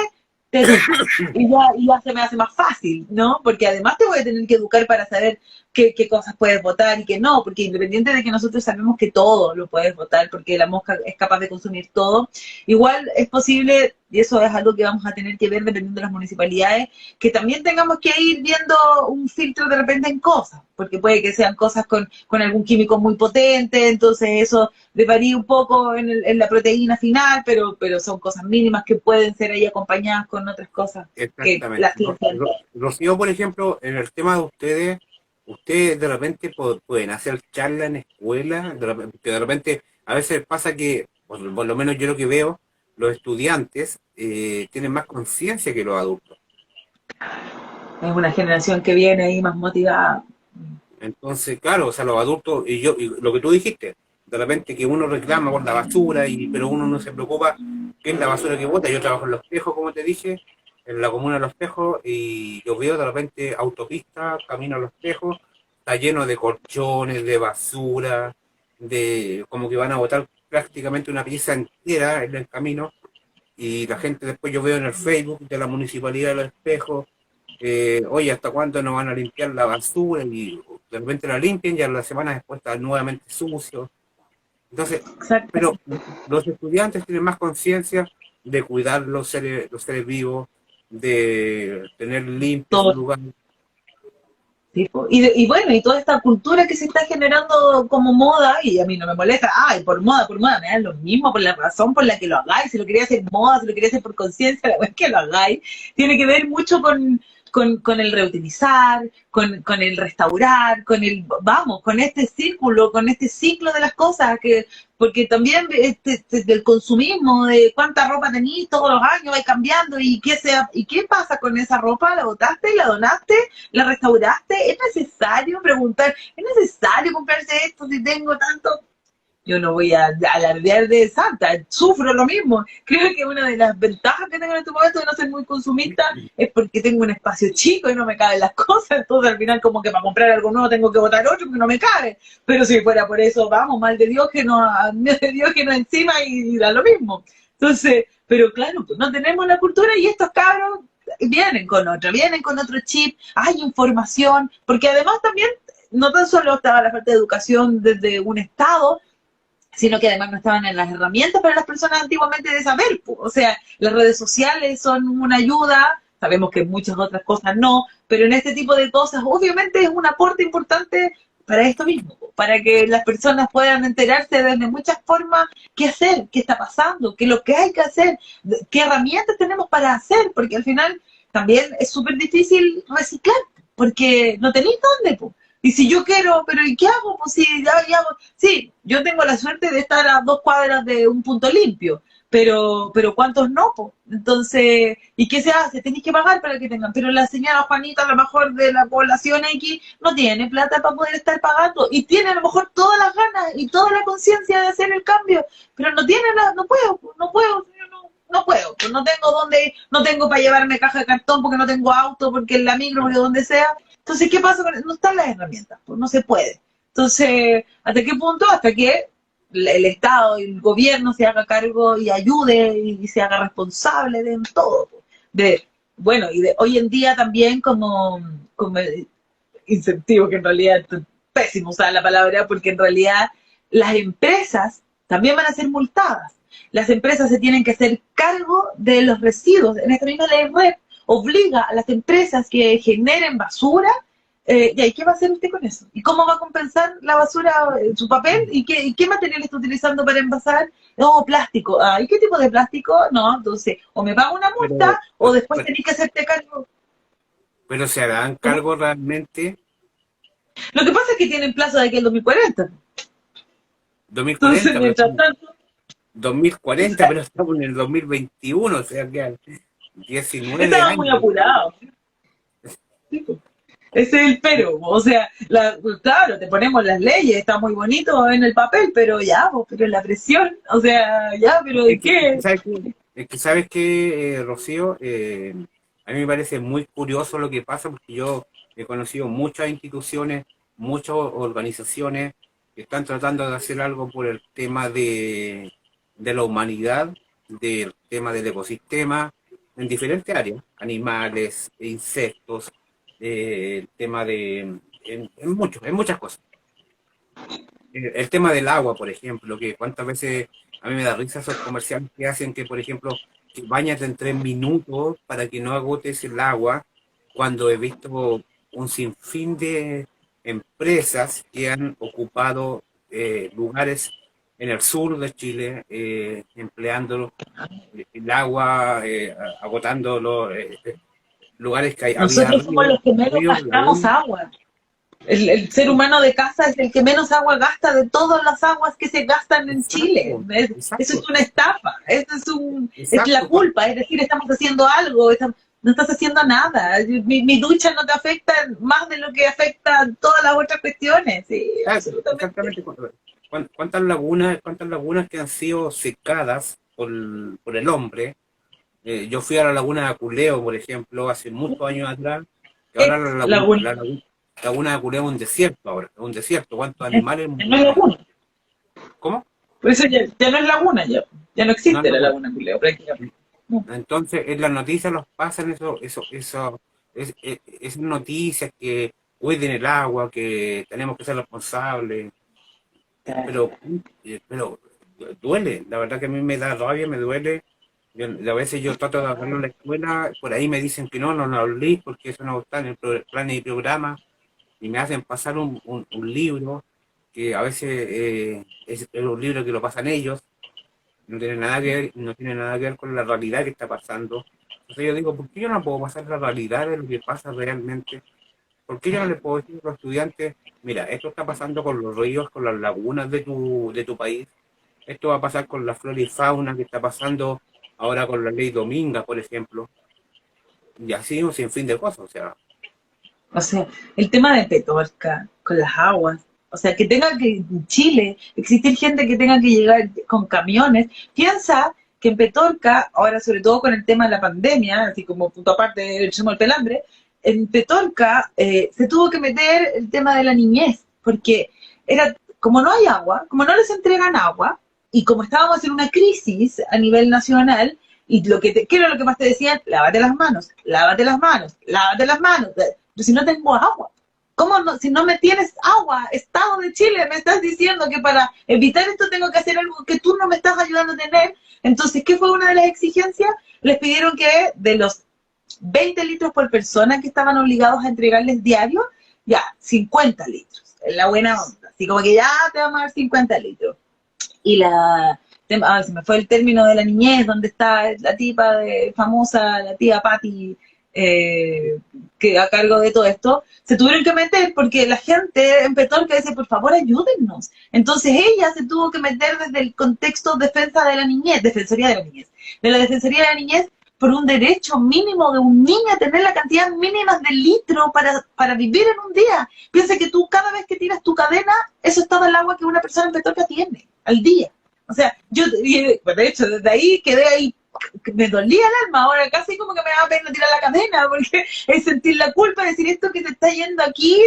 te educo. Y ya se me hace más fácil, ¿no? Porque además te voy a tener que educar para saber qué cosas puedes votar y qué no, porque independiente de que nosotros sabemos que todo lo puedes votar, porque la mosca es capaz de consumir todo, igual es posible, y eso es algo que vamos a tener que ver dependiendo de las municipalidades, que también tengamos que ir viendo un filtro de repente en cosas, porque puede que sean cosas con algún químico muy potente, entonces eso varía un poco en la proteína final, pero son cosas mínimas que pueden ser ahí acompañadas con otras cosas que Exactamente. la ciencia entera. Rocío, por ejemplo, en el tema de ustedes de repente pueden hacer charlas en escuelas, que de repente a veces pasa que, por lo menos yo lo que veo, los estudiantes tienen más conciencia que los adultos. Es una generación que viene ahí más motivada. Entonces, claro, o sea, los adultos, y lo que tú dijiste, de repente que uno reclama por la basura, pero uno no se preocupa qué es la basura que bota. Yo trabajo en Los Tejos, como te dije, en la comuna de Los Tejos, y yo veo de repente autopista, camino a Los Tejos, está lleno de colchones, de basura, de como que van a botar prácticamente una pieza entera en el camino, y la gente después yo veo en el Facebook de la Municipalidad de Los Espejos, oye, ¿hasta cuándo nos van a limpiar la basura? Y de repente la limpian y a la semana después está nuevamente sucio. Entonces, Exacto. pero los estudiantes tienen más conciencia de cuidar los seres vivos, de tener limpio su Todo. lugar. Sí, po. Y bueno, y toda esta cultura que se está generando como moda, y a mí no me molesta, ay, por moda, me dan lo mismo, por la razón por la que lo hagáis, si lo quería hacer moda, si lo quería hacer por conciencia, la verdad es que lo hagáis, tiene que ver mucho con el reutilizar, con el restaurar, vamos, con este círculo, con este ciclo de las cosas, porque también del consumismo, de cuánta ropa tenís todos los años, va cambiando, y qué pasa con esa ropa, la botaste, la donaste, la restauraste, es necesario preguntar, es necesario comprarse esto si tengo tanto. Yo no voy a alardear de santa, sufro lo mismo. Creo que una de las ventajas que tengo en este momento de no ser muy consumista es porque tengo un espacio chico y no me caben las cosas, entonces al final como que para comprar algo nuevo tengo que botar otro que no me cabe. Pero si fuera por eso, vamos, mal de Diógenes, de Diógenes encima y da lo mismo. Entonces, pero claro, pues no tenemos la cultura y estos cabros vienen con otro chip, hay información, porque además también no tan solo estaba la falta de educación desde un Estado, sino que además no estaban en las herramientas para las personas antiguamente de saber. O sea, las redes sociales son una ayuda, sabemos que muchas otras cosas no, pero en este tipo de cosas obviamente es un aporte importante para esto mismo, para que las personas puedan enterarse de muchas formas qué hacer, qué está pasando, qué es lo que hay que hacer, qué herramientas tenemos para hacer, porque al final también es súper difícil reciclar, porque no tenéis dónde, pues. Y si yo quiero, pero ¿y qué hago? Pues si ya hago. Sí, yo tengo la suerte de estar a 2 cuadras de un punto limpio, pero ¿cuántos no, po? Entonces, ¿y qué se hace? Tenéis que pagar para que tengan, pero la señora Juanita, a lo mejor de la población X, no tiene plata para poder estar pagando, y tiene a lo mejor todas las ganas y toda la conciencia de hacer el cambio, pero no tiene la, no puedo, no puedo, yo no puedo, pues no tengo dónde ir, no tengo para llevarme caja de cartón porque no tengo auto, porque en la micro, porque donde sea. Entonces, ¿qué pasa con eso? No están las herramientas, pues no se puede. Entonces, ¿hasta qué punto? Hasta que el Estado y el gobierno se haga cargo y ayude y se haga responsable de todo. De, bueno, y de hoy en día también como incentivo, que en realidad es pésimo usar la palabra, porque en realidad las empresas también van a ser multadas. Las empresas se tienen que hacer cargo de los residuos. En esta misma ley REP obliga a las empresas que generen basura. ¿Y ahí qué va a hacer usted con eso? ¿Y cómo va a compensar la basura, su papel? ¿Y qué material está utilizando para envasar? No, plástico. ¿Y qué tipo de plástico? No, entonces, o me paga una Pero, multa o después pero, tenés que hacerte cargo. pero se harán ¿Cómo? cargo realmente Lo que pasa es que tienen plazo de aquí al 2040. Entonces, 2040, pero mientras estamos tanto, 2040, pero estamos en el 2021, o sea, que 19 estaba muy años. apurado. ¿Sí? Ese es el pero, o sea, claro, te ponemos las leyes, está muy bonito en el papel, pero ya, pero la presión, o sea, ya, pero ¿de qué? ¿Sabes qué, Rocío? A mí me parece muy curioso lo que pasa porque yo he conocido muchas instituciones, muchas organizaciones que están tratando de hacer algo por el tema de la humanidad, del tema del ecosistema, en diferentes áreas, animales, insectos, el tema en muchas cosas. El tema del agua, por ejemplo, que cuántas veces a mí me da risa esos comerciales que hacen que, por ejemplo, que bañate en 3 minutos para que no agotes el agua, cuando he visto un sinfín de empresas que han ocupado lugares en el sur de Chile, empleando el agua, agotando los lugares que había Nosotros somos los que menos ríos, gastamos lagunas. agua. El ser Sí, humano de casa es el que menos agua gasta de todas las aguas que se gastan en Chile. exacto, Eso es exacto, una estafa, eso es la exacto. culpa, es decir, estamos haciendo algo, no estás haciendo nada. Mi ducha no te afecta más de lo que afecta todas las otras cuestiones. Sí, absolutamente. Exactamente. Cuántas lagunas que han sido secadas por el hombre? Yo fui a la laguna de Aculeo, por ejemplo, hace muchos años atrás, y ahora Ex laguna. la laguna de Aculeo es un desierto ahora, es un desierto. ¿Cuántos Ya animales no es murieron ahí? laguna. ¿Cómo? Por eso ya no es laguna, ya no No es existe la laguna. laguna Culeo, prácticamente. No. Entonces, en las noticias los pasan esas noticias que cuiden el agua, que tenemos que ser responsables, pero duele, la verdad que a mí me da rabia, me duele. A veces yo trato de hablarlo en la escuela, por ahí me dicen que no lo leí porque eso no está en el plan y programa, y me hacen pasar un libro que a veces es un libro que lo pasan ellos, no tiene nada que ver con la realidad que está pasando. Entonces yo digo, ¿por qué yo no puedo pasar la realidad de lo que pasa realmente? ¿Por qué yo no le puedo decir a los estudiantes, mira, esto está pasando con los ríos, con las lagunas de tu país, esto va a pasar con la flora y fauna que está pasando ahora con la ley Dominga, por ejemplo, y así un sinfín de cosas, o sea, O sea, el tema de Petorca, con las aguas, o sea, que tenga que, en Chile, existir gente que tenga que llegar con camiones, piensa que en Petorca, ahora sobre todo con el tema de la pandemia, así como punto aparte del el pelambre, en Petorca se tuvo que meter el tema de la niñez, porque era, como no hay agua, como no les entregan agua, y como estábamos en una crisis a nivel nacional, y ¿qué era lo que más te decían? Lávate las manos, lávate las manos, lávate las manos. Pero si no tengo agua, ¿cómo no? Si no me tienes agua, Estado de Chile, me estás diciendo que para evitar esto tengo que hacer algo que tú no me estás ayudando a tener. Entonces, ¿qué fue una de las exigencias? Les pidieron que de los 20 litros por persona que estaban obligados a entregarles diario, ya, 50 litros, en la buena onda. Así como que ya te vamos a dar 50 litros. Y se me fue el término de la niñez, donde está la tipa famosa, la tía Patti, que a cargo de todo esto, se tuvieron que meter porque la gente empezó a decir, por favor, ayúdennos. Entonces ella se tuvo que meter desde el contexto defensa de la niñez, defensoría de la niñez, de la defensoría de la niñez por un derecho mínimo de un niño a tener la cantidad mínima de litro para vivir en un día. Piensa que tú cada vez que tiras tu cadena, eso es todo el agua que una persona en Petorca tiene al día. O sea, yo, de hecho, desde ahí quedé ahí, me dolía el alma, ahora casi como que me da pena tirar la cadena, porque es sentir la culpa, decir esto que te está yendo aquí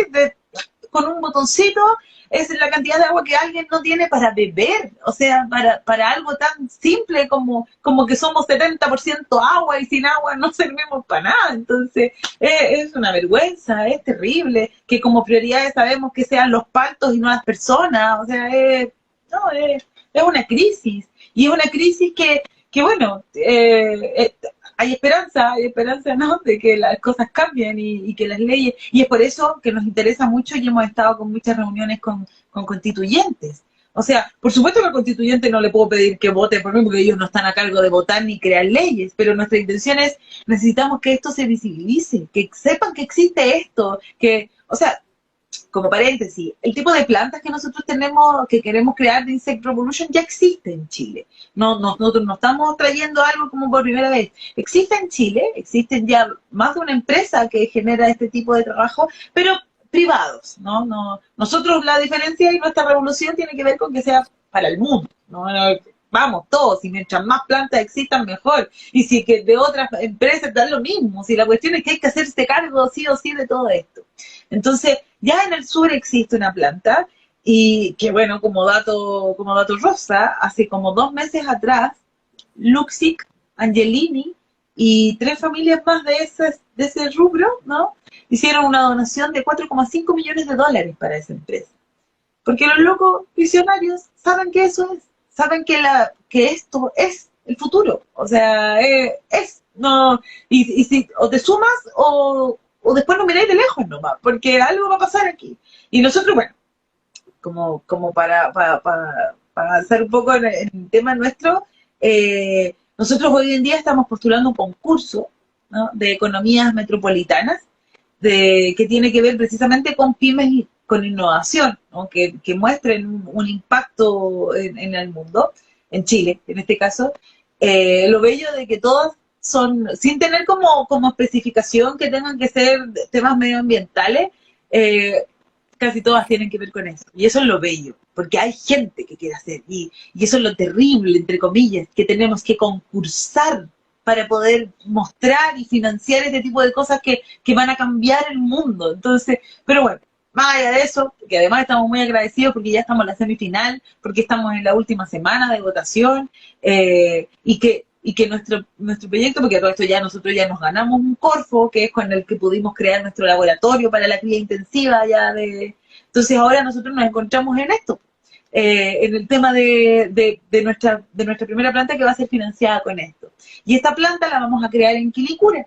con un botoncito, es la cantidad de agua que alguien no tiene para beber, o sea, para algo tan simple como que somos 70% agua y sin agua no servimos para nada. Entonces es una vergüenza, es terrible que como prioridades sabemos que sean los partos y no las personas, o sea, es una crisis, y es una crisis que bueno, hay esperanza, ¿no?, de que las cosas cambien y que las leyes, y es por eso que nos interesa mucho y hemos estado con muchas reuniones con constituyentes. O sea, por supuesto que al constituyente no le puedo pedir que vote por mí porque ellos no están a cargo de votar ni crear leyes, pero nuestra intención es, necesitamos que esto se visibilice, que sepan que existe esto, que, o sea, como paréntesis, el tipo de plantas que nosotros tenemos, que queremos crear de Insect Revolution, ya existe en Chile. Nosotros no estamos trayendo algo como por primera vez. Existe en Chile, existen ya más de una empresa que genera este tipo de trabajo, pero privados, ¿no? Nosotros la diferencia y nuestra revolución tiene que ver con que sea para el mundo, ¿no? Vamos, todos, y mientras más plantas existan, mejor. Y si que de otras empresas dan lo mismo, si la cuestión es que hay que hacerse cargo sí o sí de todo esto. Entonces, ya en el sur existe una planta, y que bueno, como dato rosa, hace como 2 meses atrás, Luxic, Angelini y 3 familias más de ese rubro, ¿no?, hicieron una donación de $4,5 millones para esa empresa. Porque los locos visionarios saben que eso es, saben que esto es el futuro. O sea, no, y si o te sumas o después no miráis de lejos nomás, porque algo va a pasar aquí. Y nosotros, bueno, como para avanzar un poco en el tema nuestro, nosotros hoy en día estamos postulando un concurso, ¿no?, de economías metropolitanas, que tiene que ver precisamente con pymes y con innovación, ¿no?, que muestren un impacto en el mundo, en Chile en este caso. Lo bello de que todas son, sin tener como especificación que tengan que ser temas medioambientales, casi todas tienen que ver con eso. Y eso es lo bello, porque hay gente que quiere hacer, y eso es lo terrible, entre comillas, que tenemos que concursar para poder mostrar y financiar este tipo de cosas que van a cambiar el mundo. Entonces, pero bueno, más allá de eso, que además estamos muy agradecidos porque ya estamos en la semifinal, porque estamos en la última semana de votación, y que nuestro proyecto, porque todo esto ya nosotros ya nos ganamos un Corfo, que es con el que pudimos crear nuestro laboratorio para la cría intensiva entonces ahora nosotros nos encontramos en esto, en el tema de nuestra primera planta, que va a ser financiada con esto. Y esta planta la vamos a crear en Quilicura.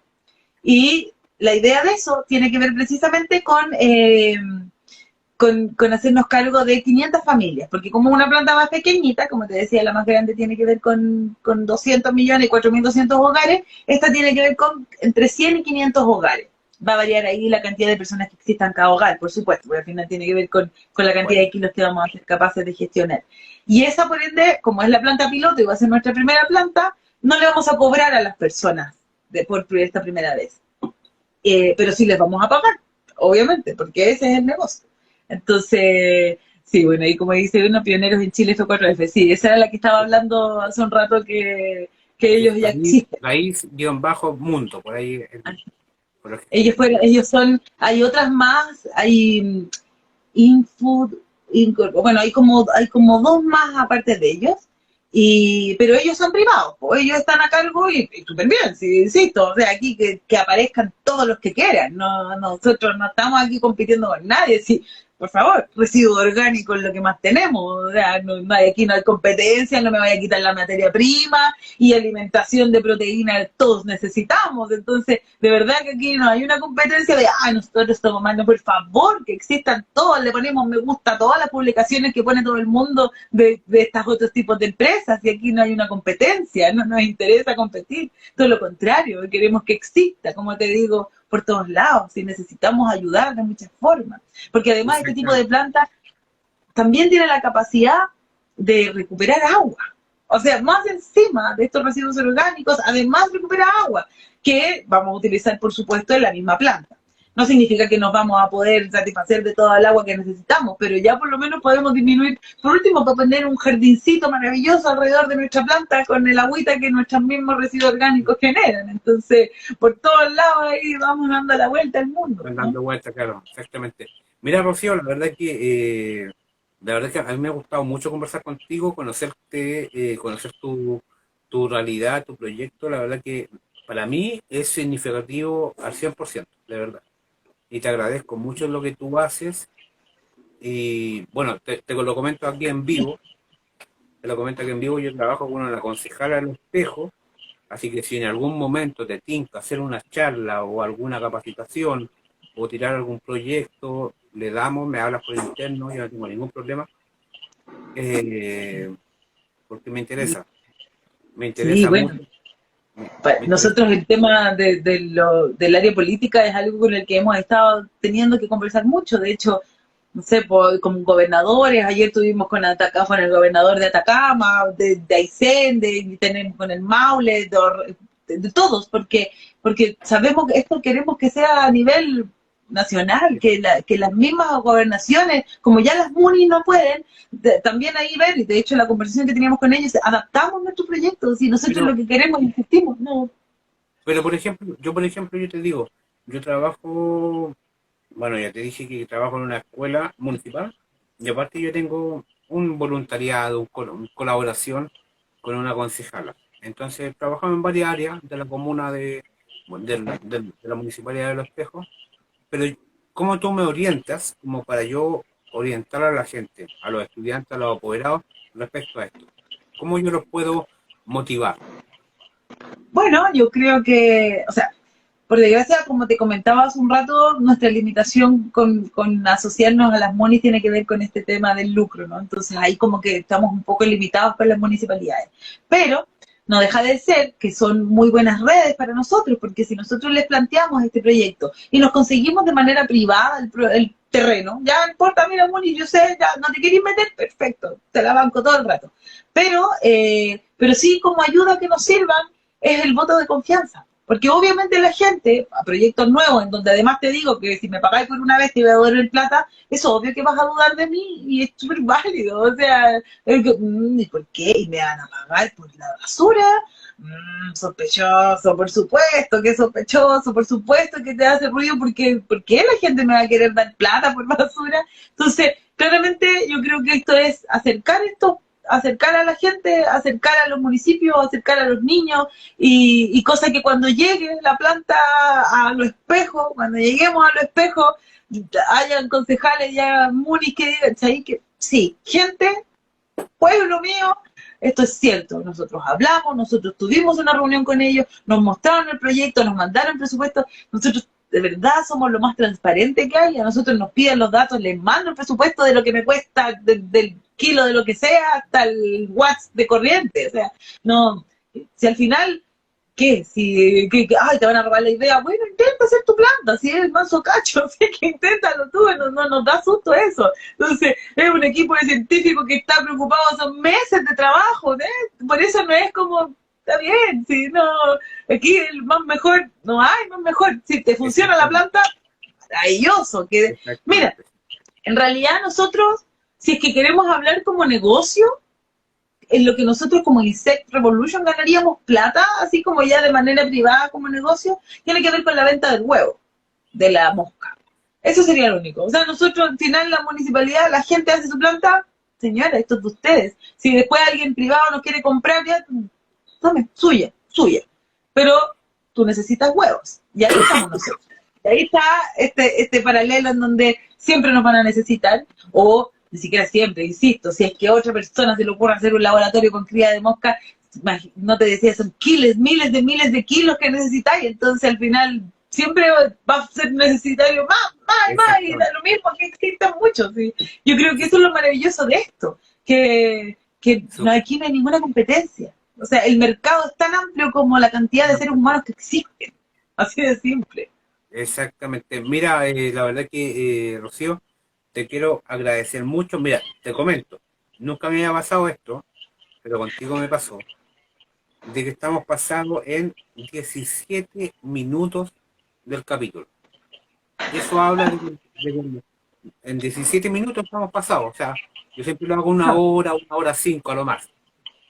Y la idea de eso tiene que ver precisamente con hacernos cargo de 500 familias, porque como una planta más pequeñita, como te decía, la más grande tiene que ver con 200 millones y 4.200 hogares, esta tiene que ver con entre 100 y 500 hogares. Va a variar ahí la cantidad de personas que existan en cada hogar, por supuesto, porque al final tiene que ver con la cantidad de kilos que vamos a ser capaces de gestionar. Y esa, por ende, como es la planta piloto y va a ser nuestra primera planta, no le vamos a cobrar a las personas por esta primera vez. Pero sí les vamos a pagar, obviamente, porque ese es el negocio. Entonces, sí, bueno, y como dice uno, pioneros en Chile F4F, sí, esa era la que estaba hablando hace un rato, que ellos ya existen. País-mundo, por ahí. Ellos son, hay otras más, hay Infood, bueno, hay como 2 más aparte de ellos, pero ellos son privados, pues ellos están a cargo y súper bien, sí, insisto, o sea, aquí que aparezcan todos los que quieran, nosotros no estamos aquí compitiendo con nadie, sí, por favor, residuo orgánico es lo que más tenemos, o sea, aquí no hay competencia, no me vaya a quitar la materia prima y alimentación de proteína todos necesitamos, entonces de verdad que aquí no hay una competencia de, nosotros somos más, no, por favor, que existan todos, le ponemos me gusta a todas las publicaciones que pone todo el mundo de estos otros tipos de empresas y aquí no hay una competencia, no nos interesa competir, todo lo contrario, queremos que exista, como te digo, por todos lados, y necesitamos ayudar de muchas formas, porque además este tipo de plantas también tiene la capacidad de recuperar agua, o sea, más encima de estos residuos orgánicos, además recupera agua, que vamos a utilizar, por supuesto, en la misma planta. No significa que nos vamos a poder satisfacer de toda el agua que necesitamos, pero ya por lo menos podemos disminuir, por último, para poner un jardincito maravilloso alrededor de nuestra planta con el agüita que nuestros mismos residuos orgánicos generan. Entonces, por todos lados ahí vamos dando la vuelta al mundo, ¿no? Dando vuelta, claro, exactamente. Mira, Rocío, la verdad que a mí me ha gustado mucho conversar contigo, conocerte, conocer tu realidad, tu proyecto. La verdad que para mí es significativo al 100%, de verdad. Y te agradezco mucho lo que tú haces. Y bueno, te lo comento aquí en vivo. Te lo comento aquí en vivo. Yo trabajo con una concejala del Espejo. Así que si en algún momento te tinca hacer una charla o alguna capacitación o tirar algún proyecto, le damos, me hablas por interno, yo no tengo ningún problema. Porque me Sí, interesa bueno, mucho. Me interesa. nosotros el tema del área política es algo con el que hemos estado teniendo que conversar mucho. De hecho, no sé, con gobernadores, ayer tuvimos con el gobernador de Atacama, de Aysén, tenemos con el Maule, de todos, porque sabemos que esto queremos que sea a nivel nacional, que las mismas gobernaciones, como ya las MUNI no pueden, también ahí ver, y de hecho la conversación que teníamos con ellos, adaptamos nuestro proyecto, si nosotros lo Pero, que queremos, insistimos, no. pero por ejemplo, yo te digo, yo trabajo, bueno, ya te dije que trabajo en una escuela municipal y aparte yo tengo un voluntariado, una colaboración con una concejala. Entonces trabajamos en varias áreas de la comuna bueno, de la municipalidad de Los Espejos, pero ¿cómo tú me orientas como para yo orientar a la gente, a los estudiantes, a los apoderados respecto a esto? ¿Cómo yo los puedo motivar? Bueno, yo creo que, o sea, por desgracia, como te comentaba hace un rato, nuestra limitación con asociarnos a las MONIs tiene que ver con este tema del lucro, ¿no? Entonces ahí como que estamos un poco limitados por las municipalidades. Pero no deja de ser que son muy buenas redes para nosotros, porque si nosotros les planteamos este proyecto y nos conseguimos de manera privada el terreno, ya no importa, mira, Moni, yo sé, ya no te querés meter, perfecto, te la banco todo el rato. Pero sí, como ayuda que nos sirvan, es el voto de confianza. Porque obviamente la gente, a proyectos nuevos, en donde además te digo que si me pagáis por una vez te voy a devolver plata, es obvio que vas a dudar de mí y es súper válido. O sea, ¿y por qué? ¿Y me van a pagar por la basura? Sospechoso, por supuesto que es sospechoso, por supuesto que te hace ruido, porque ¿por qué la gente me va a querer dar plata por basura? Entonces, claramente yo creo que esto es acercar a la gente, acercar a los municipios, acercar a los niños y cosa que cuando llegue la planta a los espejos, cuando lleguemos a los espejos, hayan concejales ya munis que digan, ¿sabes? Que sí, gente, pueblo mío, esto es cierto, nosotros hablamos, nosotros tuvimos una reunión con ellos, nos mostraron el proyecto, nos mandaron el presupuesto, nosotros de verdad somos lo más transparente que hay, a nosotros nos piden los datos, les mando el presupuesto de lo que me cuesta, del kilo de lo que sea, hasta el watts de corriente, o sea, no, si al final, ¿qué? Si, ay, te van a robar la idea, bueno, intenta hacer tu planta, si eres manso cacho, así que inténtalo tú, no nos da susto eso. Entonces, es un equipo de científicos que está preocupado, son meses de trabajo, ¿eh? Por eso no es como, está bien, si no, aquí el más mejor, no hay más mejor, si te funciona la Exactamente, planta, maravilloso, que, mira, exactamente. en realidad nosotros, si es que queremos hablar como negocio, en lo que nosotros como Insect Revolution ganaríamos plata, así como ya de manera privada como negocio, tiene que ver con la venta del huevo, de la mosca. Eso sería lo único. O sea, nosotros al final la municipalidad, la gente hace su planta, señora, esto es de ustedes. Si después alguien privado nos quiere comprar, ya, tome, suya, suya. Pero tú necesitas huevos, y ahí estamos nosotros. ahí está este paralelo en donde siempre nos van a necesitar, o ni siquiera siempre, insisto, si es que a otra persona se le ocurre hacer un laboratorio con cría de mosca, no te decía, son miles de kilos que necesitáis, entonces al final siempre va a ser necesario más, y da lo mismo que existan muchos. ¿Sí? Yo creo que eso es lo maravilloso de esto, que aquí no hay ninguna competencia. O sea, el mercado es tan amplio como la cantidad de seres humanos que existen. Así de simple. Exactamente. Mira, la verdad que, Rocío, te quiero agradecer mucho. Mira, te comento, nunca me había pasado esto, pero contigo me pasó, de que estamos pasando en 17 minutos del capítulo. Y eso habla de que en 17 minutos estamos pasados. O sea, yo siempre lo hago una hora 5 a lo más.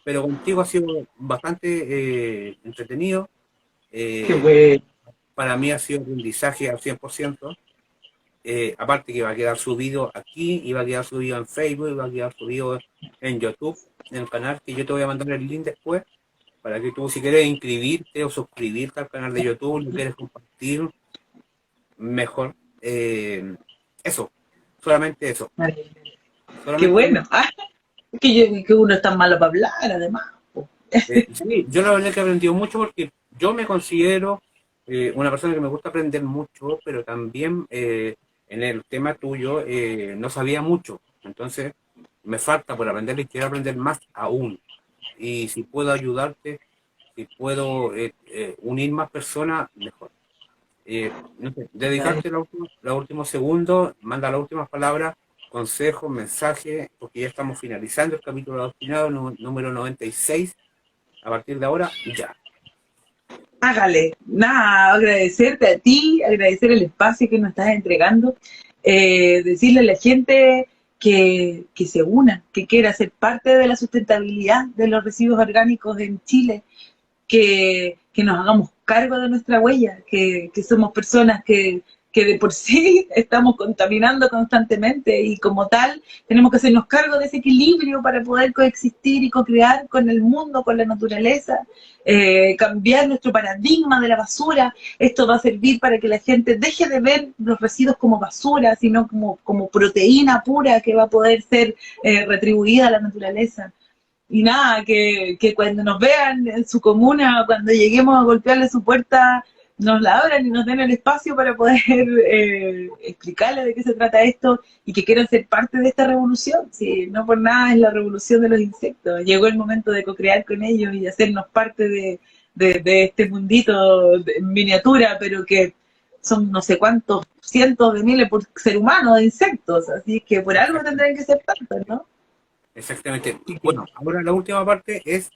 Pero contigo ha sido bastante entretenido. Qué Eh, bueno. para mí ha sido aprendizaje al 100%. Aparte que va a quedar subido aquí, y va a quedar subido en Facebook, y va a quedar subido en YouTube, en el canal, que yo te voy a mandar el link después, para que tú, si quieres inscribirte o suscribirte al canal de YouTube, lo quieres compartir, mejor. Eso, solamente eso. Qué Solamente, bueno. Que uno es tan malo para hablar, además. sí, yo la verdad que he aprendido mucho porque yo me considero una persona que me gusta aprender mucho, pero también en el tema tuyo no sabía mucho. Entonces, me falta por aprender y quiero aprender más aún. Y si puedo ayudarte, si puedo unir más personas, mejor. No sé, dedicarte los últimos segundos, manda las últimas palabras, consejos, mensajes, porque ya estamos finalizando el capítulo destinado número 96. A partir de ahora, ya. Hágale, nada, agradecerte a ti, agradecer el espacio que nos estás entregando, decirle a la gente que se una, que quiera ser parte de la sustentabilidad de los residuos orgánicos en Chile, que nos hagamos cargo de nuestra huella, que somos personas que de por sí estamos contaminando constantemente y como tal tenemos que hacernos cargo de ese equilibrio para poder coexistir y co-crear con el mundo, con la naturaleza, cambiar nuestro paradigma de la basura. Esto va a servir para que la gente deje de ver los residuos como basura, sino como proteína pura que va a poder ser retribuida a la naturaleza. Y nada, que cuando nos vean en su comuna, cuando lleguemos a golpearle su puerta, nos la abran y nos den el espacio para poder explicarle de qué se trata esto y que quieran ser parte de esta revolución. Si no por nada es la revolución de los insectos. Llegó el momento de co-crear con ellos y hacernos parte de este mundito en miniatura, pero que son no sé cuántos cientos de miles por ser humano de insectos. Así que por algo tendrán que ser tantos, ¿no? Exactamente. Bueno, ahora la última parte es